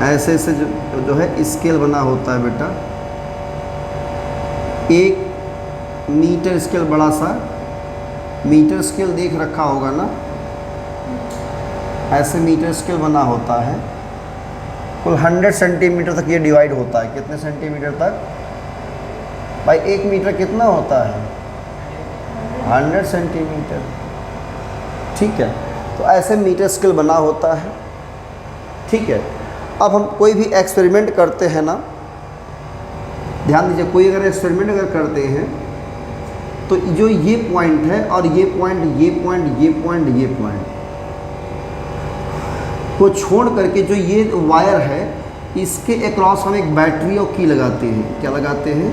ऐसे से जो है स्केल बना होता है बेटा। 1 मीटर स्केल, बड़ा सा मीटर स्केल देख रखा होगा ना, ऐसे मीटर स्केल बना होता है। कुल 100 सेंटीमीटर तक ये डिवाइड होता है। कितने सेंटीमीटर तक भाई? 1 मीटर कितना होता है? 100 सेंटीमीटर। ठीक है, तो ऐसे मीटर स्केल बना होता है। ठीक है, अब हम कोई भी एक्सपेरिमेंट करते हैं ना, ध्यान दीजिए, कोई अगर एक्सपेरिमेंट अगर करते हैं तो जो ये पॉइंट है और ये पॉइंट, ये पॉइंट, ये पॉइंट, ये पॉइंट को छोड़ करके जो ये वायर है, इसके अक्रॉस हम एक बैटरी और की लगाते हैं। क्या लगाते हैं?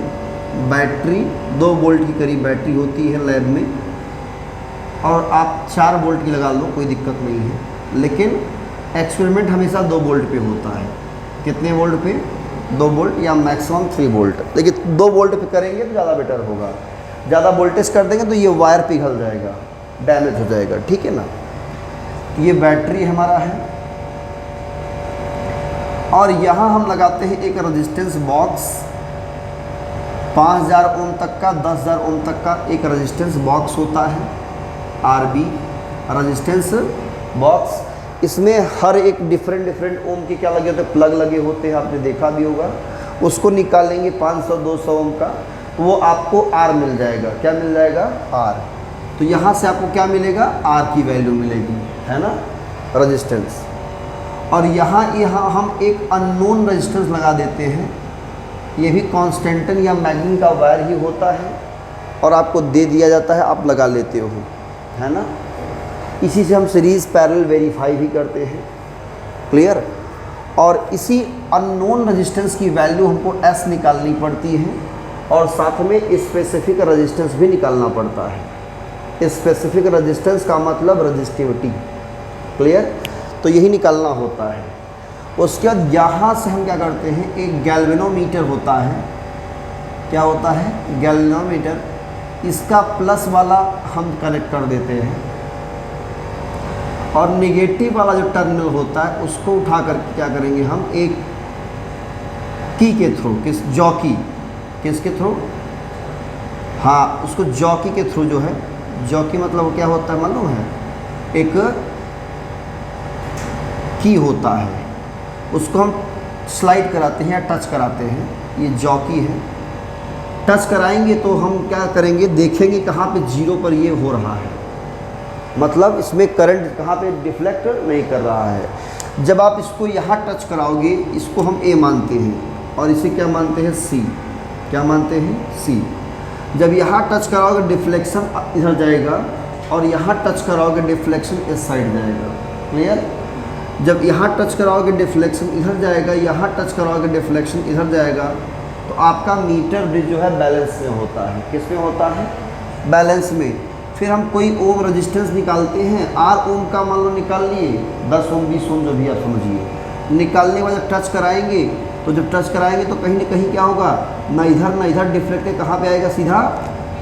बैटरी। 2 वोल्ट की करीब बैटरी होती है लैब में, और आप 4 वोल्ट की लगा लो, कोई दिक्कत नहीं है। लेकिन एक्सपेरिमेंट हमेशा 2 वोल्ट पे होता है। कितने वोल्ट पे? 2 वोल्ट या मैक्सिमम 3 वोल्ट। लेकिन 2 वोल्ट पे करेंगे तो ज़्यादा बेटर होगा। ज़्यादा वोल्टेज कर देंगे तो ये वायर पिघल जाएगा, डैमेज हो जाएगा। ठीक है ना। ये बैटरी हमारा है, और यहाँ हम लगाते हैं एक रेजिस्टेंस बॉक्स। 5000 ओम तक का, 10000 ओम तक का एक रेजिस्टेंस बॉक्स होता है, आरबी रेजिस्टेंस बॉक्स। इसमें हर एक डिफरेंट ओम के क्या लगे होते हैं? प्लग लगे होते हैं, आपने देखा भी होगा। उसको निकालेंगे 500-200 ओम का, तो वो आपको आर मिल जाएगा। क्या मिल जाएगा? आर। तो यहाँ से आपको क्या मिलेगा? आर की वैल्यू मिलेगी, है ना, रेजिस्टेंस। और यहाँ हम एक अननोन रेजिस्टेंस लगा देते हैं। ये भी कांस्टेंटन या मैग्नीन का वायर ही होता है, और आपको दे दिया जाता है, आप लगा लेते हो, है ना। इसी से हम सीरीज़ पैरेलल वेरीफाई भी करते हैं। क्लियर? और इसी अननोन रेजिस्टेंस की वैल्यू हमको एस निकालनी पड़ती है, और साथ में स्पेसिफिक रेजिस्टेंस भी निकालना पड़ता है। स्पेसिफिक रेजिस्टेंस का मतलब रेजिस्टिविटी। क्लियर? तो यही निकालना होता है। उसके बाद यहाँ से हम क्या करते हैं, एक गैल्वेनोमीटर होता है। क्या होता है? गैल्वेनोमीटर। इसका प्लस वाला हम कनेक्ट कर देते हैं, और नेगेटिव वाला जो टर्मिनल होता है उसको उठा कर क्या करेंगे हम, एक की के थ्रू, किसके थ्रू? हाँ, उसको जॉकी के थ्रू जो है, जॉकी मतलब क्या होता है मालूम है? एक की होता है, उसको हम स्लाइड कराते हैं या टच कराते हैं। ये जॉकी है। टच कराएंगे तो हम क्या करेंगे, देखेंगे कहाँ पे 0 पर ये हो रहा है, मतलब इसमें करंट कहाँ पे डिफ्लेक्ट नहीं कर रहा है। जब आप इसको यहाँ टच कराओगे, इसको हम ए मानते हैं, और इसे क्या मानते हैं? सी। क्या मानते हैं? सी। जब यहाँ टच कराओगे डिफ्लेक्शन इधर जाएगा, और यहाँ टच कराओगे डिफ्लेक्शन इस साइड जाएगा। क्लियर? जब यहाँ टच कराओगे डिफ्लेक्शन इधर जाएगा, यहाँ टच कराओगे डिफ्लेक्शन इधर जाएगा, तो आपका मीटर ब्रिज जो है बैलेंस में होता है। किस में होता है? बैलेंस में। फिर हम कोई ओम रेजिस्टेंस निकालते हैं, आर ओम का मान लो निकाल लिए, 10 ओम 20 ओम जो भी आप समझिए। निकालने के बाद जब टच कराएंगे, तो जब टच कराएंगे तो कहीं ना कहीं क्या होगा, ना इधर डिफ्लेक्ट कहाँ पे आएगा, सीधा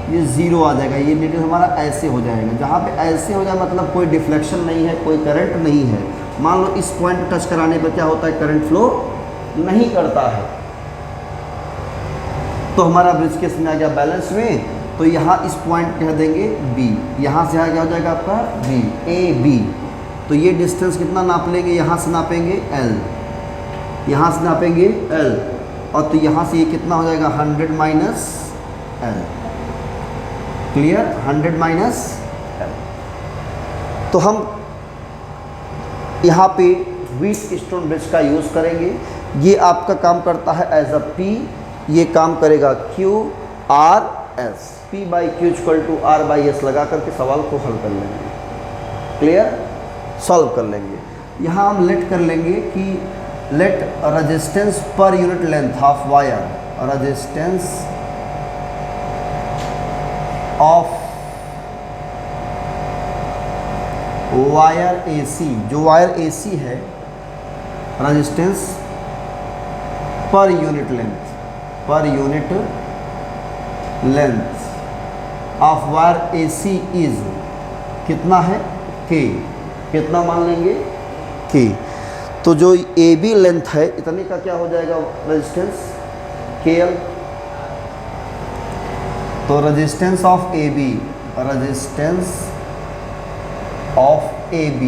ये 0 आ जाएगा। ये नेगेटिव हमारा ऐसे हो जाएगा। जहाँ पे ऐसे हो जाए मतलब कोई डिफ्लेक्शन नहीं है, कोई करंट नहीं है। मान लो इस पॉइंट पर टच कराने पर क्या होता है, करंट फ्लो नहीं करता है। तो हमारा ब्रिज केस में आ गया बैलेंस में, तो यहाँ इस पॉइंट कह देंगे B, यहाँ से आगे हो जाएगा आपका B, AB। तो ये डिस्टेंस कितना नाप लेंगे, यहाँ से नापेंगे L, यहाँ से नापेंगे L, और तो यहाँ से ये कितना हो जाएगा 100 minus L। Clear, 100 minus L। तो हम यहाँ पे व्हीट स्टोन ब्रिज का यूज़ करेंगे। ये आपका काम करता है एज अ P, ये काम करेगा Q R S, P by Q equal to R by S लगा करके सवाल को हल कर लेंगे। क्लियर, सॉल्व कर लेंगे। यहाँ हम लेट कर लेंगे कि let resistance per unit length of wire, resistance of wire AC, जो वायर AC है, resistance per unit length, per unit length of wire AC is कितना है K, कितना मान लेंगे K। तो जो AB लेंथ है इतने का क्या हो जाएगा रेजिस्टेंस KL। तो resistance of AB, resistance of AB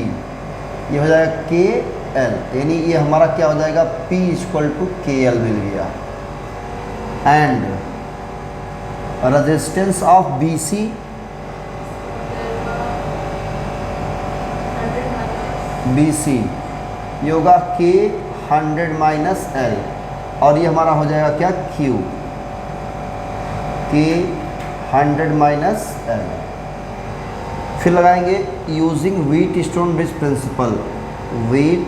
ये हो जाएगा KL, यानी ये हमारा क्या हो जाएगा P इक्वल टू KL मिल गया। And resistance of BC, BC ये होगा K 100 माइनस L, और ये हमारा हो जाएगा क्या Q, K 100 माइनस L। फिर लगाएंगे using Wheatstone bridge principle, wheat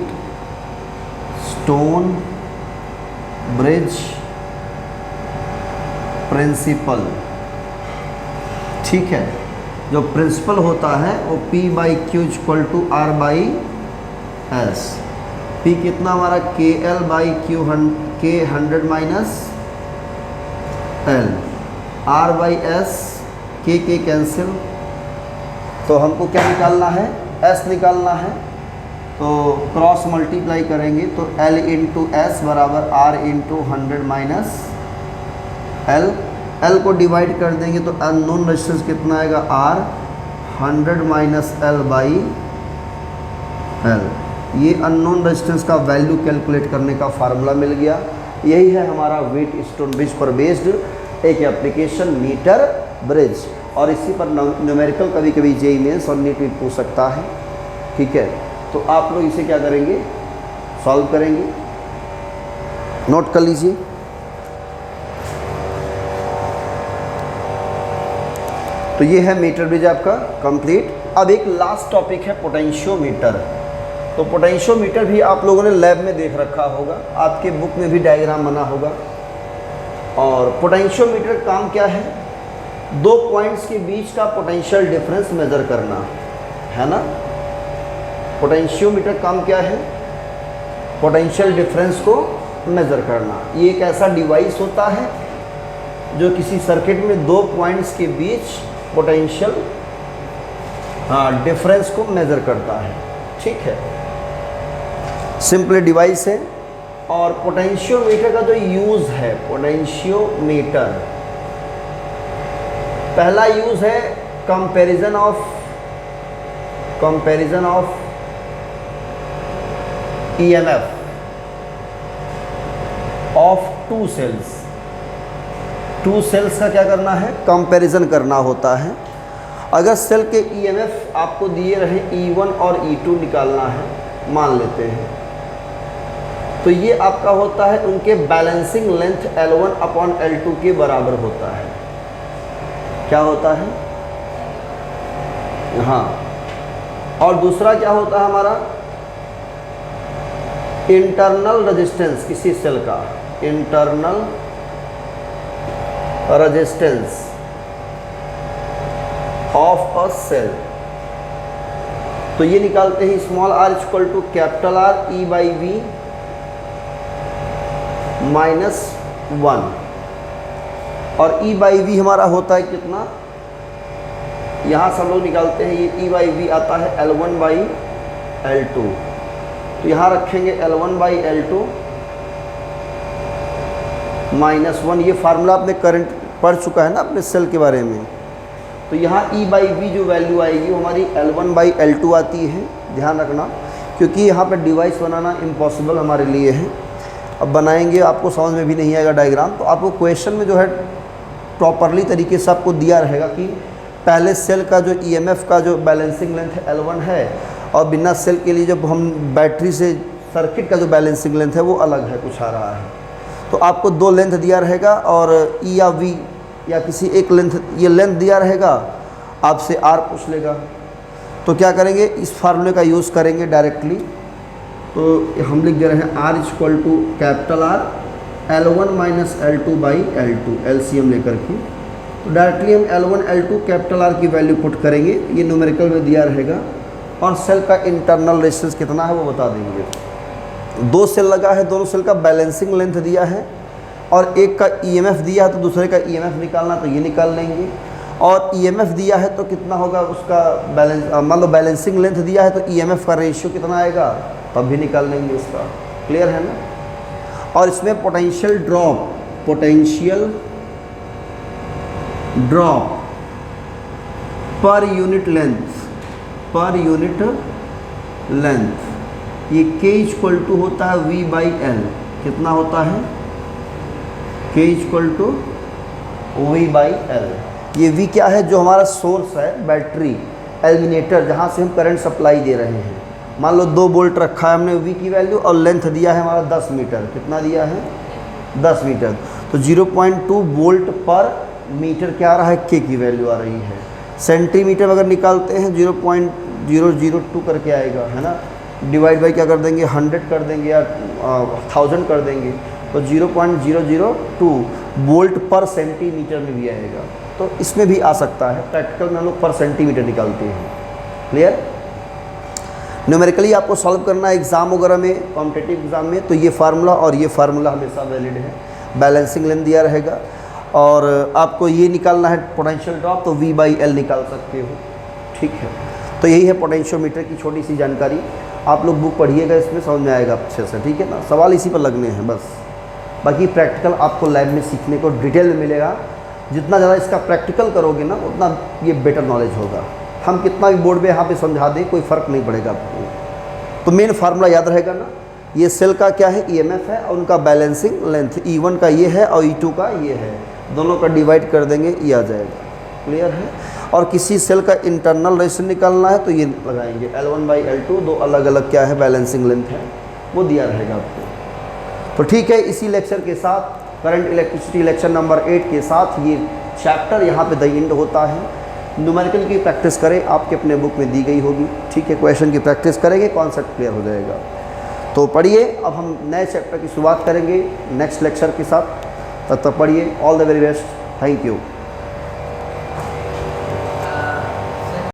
stone bridge principle. ठीक है, जो प्रिंसिपल होता है वो P by Q equal to R by S। P कितना हमारा KL by Q, K 100 minus L, R by S, K cancel. तो हमको क्या निकालना है, S निकालना है। तो क्रॉस मल्टीप्लाई करेंगे तो L इंटू एस बराबर R into 100 minus L। L को डिवाइड कर देंगे तो अननोन रेजिस्टेंस कितना आएगा R 100 minus L by L। ये अननोन रेजिस्टेंस का वैल्यू कैलकुलेट करने का फार्मूला मिल गया। यही है हमारा व्हीट स्टोन ब्रिज पर बेस्ड एक एप्लीकेशन मीटर ब्रिज, और इसी पर न्यूमेरिकल कभी कभी जेईई मेंस और नीट भी पूछ सकता है। ठीक है, तो आप लोग इसे क्या करेंगे, सॉल्व करेंगे, नोट कर लीजिए। तो ये है मीटर ब्रिज आपका कंप्लीट। अब एक लास्ट टॉपिक है पोटेंशियोमीटर। तो पोटेंशियोमीटर भी आप लोगों ने लैब में देख रखा होगा, आपके बुक में भी डायग्राम बना होगा। और पोटेंशियोमीटर काम क्या है, दो पॉइंट्स के बीच का पोटेंशियल डिफरेंस मेजर करना है ना। पोटेंशियोमीटर काम क्या है, पोटेंशियल डिफरेंस को मेजर करना। ये एक ऐसा डिवाइस होता है जो किसी सर्किट में दो पॉइंट्स के बीच पोटेंशियल डिफरेंस को मेजर करता है। ठीक है, सिंपल डिवाइस है। और पोटेंशियोमीटर का जो यूज़ है, पोटेंशियोमीटर पहला यूज़ है comparison of EMF of two cells. Two cells का क्या करना है, कंपैरिजन करना होता है। अगर सेल के EMF आपको दिए रहे E1 और E2 निकालना है, मान लेते हैं, तो ये आपका होता है उनके balancing length L1 upon L2 के बराबर होता है। क्या होता है, हाँ। और दूसरा क्या होता है हमारा, इंटरनल रेजिस्टेंस किसी सेल का, internal resistance of a cell. तो ये निकालते हैं small r equal to capital R E by V minus 1, और E बाई V हमारा होता है कितना, यहाँ से हम लोग निकालते हैं, ये E बाई V आता है L1 बाई L2। तो यहाँ रखेंगे L1 बाई L2 -1। ये फार्मूला आपने करंट पढ़ चुका है ना अपने सेल के बारे में। तो यहाँ E/V जो वैल्यू आएगी वो हमारी L1/L2 आती है, ध्यान रखना, क्योंकि यहाँ पे डिवाइस बनाना इम्पॉसिबल हमारे लिए है। अब बनाएंगे, आपको समझ में भी नहीं आएगा डायग्राम, तो आपको क्वेश्चन में जो है प्रॉपरली तरीके से आपको दिया रहेगा कि पहले सेल का जो EMF का जो बैलेंसिंग लेंथ L1 है, और बिना सेल के लिए जब हम बैटरी से सर्किट का जो बैलेंसिंग लेंथ है वो अलग है, कुछ आ रहा है। तो आपको दो लेंथ दिया रहेगा और E या V या किसी एक लेंथ, ये लेंथ दिया रहेगा, आपसे R पूछ लेगा। तो क्या करेंगे, इस फार्मूले का यूज़ करेंगे डायरेक्टली। तो हम लिख दे रहे हैं R = capital R L1 - L2/L2 LCM लेकर के। तो डायरेक्टली हम L1 L2 कैपिटल R की वैल्यू पुट करेंगे, ये न्यूमेरिकल में दिया रहेगा, और सेल का इंटरनल रेजिस्टेंस कितना है वो बता देंगे। दो सेल लगा है, दोनों सेल का बैलेंसिंग लेंथ दिया है, और एक का EMF दिया है तो दूसरे का EMF निकालना, तो ये निकाल लेंगे। और EMF दिया है तो कितना होगा उसका बैलेंस, मान लो बैलेंसिंग लेंथ दिया है तो EMF का रेशियो कितना आएगा, तब भी निकाल लेंगे इसका। क्लियर है ना। और इसमें पोटेंशियल ड्रॉप पर यूनिट लेंथ, ये K = होता है V/L। कितना होता है, K = V/L। ये V क्या है, जो हमारा सोर्स है, बैटरी एलिमिनेटर, जहाँ से हम करंट सप्लाई दे रहे हैं। मान लो 2 वोल्ट रखा है हमने V की वैल्यू, और लेंथ दिया है हमारा 10 मीटर। कितना दिया है, 10 मीटर। तो 0.2 वोल्ट पर मीटर क्या आ रहा है, K की वैल्यू आ रही है। सेंटीमीटर अगर निकालते हैं 0.002 करके आएगा, है ना। डिवाइड बाई क्या कर देंगे, 100 कर देंगे या 1000 कर देंगे, तो 0.002 वोल्ट पर सेंटीमीटर में भी आएगा। तो इसमें भी आ सकता है, प्रैक्टिकल में हम लोग पर सेंटीमीटर निकालते हैं। क्लियर। न्यूमेरिकली आपको सॉल्व करना है एग्ज़ाम वगैरह में, कॉम्पिटिटिव एग्ज़ाम में, तो ये फार्मूला और ये फार्मूला हमेशा वैलिड है। बैलेंसिंग लेंथ दिया रहेगा, और आपको ये निकालना है पोटेंशियल ड्रॉप, तो V/L निकाल सकते हो। ठीक है। तो यही है पोटेंशियोमीटर की छोटी सी जानकारी। आप लोग बुक पढ़िएगा, इसमें समझ में आएगा अच्छे से। ठीक है ना, सवाल इसी पर लगने हैं बस। बाकी प्रैक्टिकल आपको लैब में सीखने को डिटेल में मिलेगा। जितना ज़्यादा इसका प्रैक्टिकल करोगे ना, उतना ये बेटर नॉलेज होगा। हम कितना भी बोर्ड पे यहाँ पे समझा दें, कोई फ़र्क नहीं पड़ेगा आपको। तो मेन फार्मूला याद रहेगा ना, ये सेल का क्या है, EMF है, और उनका बैलेंसिंग लेंथ E1 का ये है और E2 का ये है, दोनों का डिवाइड कर देंगे, ये आ जाएगा। क्लियर है। और किसी सेल का इंटरनल रेजिस्टेंस निकालना है तो ये लगाएंगे L1/L2, दो अलग अलग क्या है बैलेंसिंग लेंथ है, वो दिया रहेगा आपको। तो ठीक है, इसी लेक्चर के साथ, करंट इलेक्ट्रिसिटी लेक्चर नंबर 8 के साथ ये चैप्टर यहाँ पे द एंड होता है। न्यूमेरिकल की प्रैक्टिस करें, आपके अपने बुक में दी गई होगी। ठीक है, क्वेश्चन की प्रैक्टिस करेंगे, कॉन्सेप्ट क्लियर हो जाएगा। तो पढ़िए। अब हम नए चैप्टर की शुरुआत करेंगे नेक्स्ट लेक्चर के साथ। तब तक पढ़िए। All the very best. Thank you.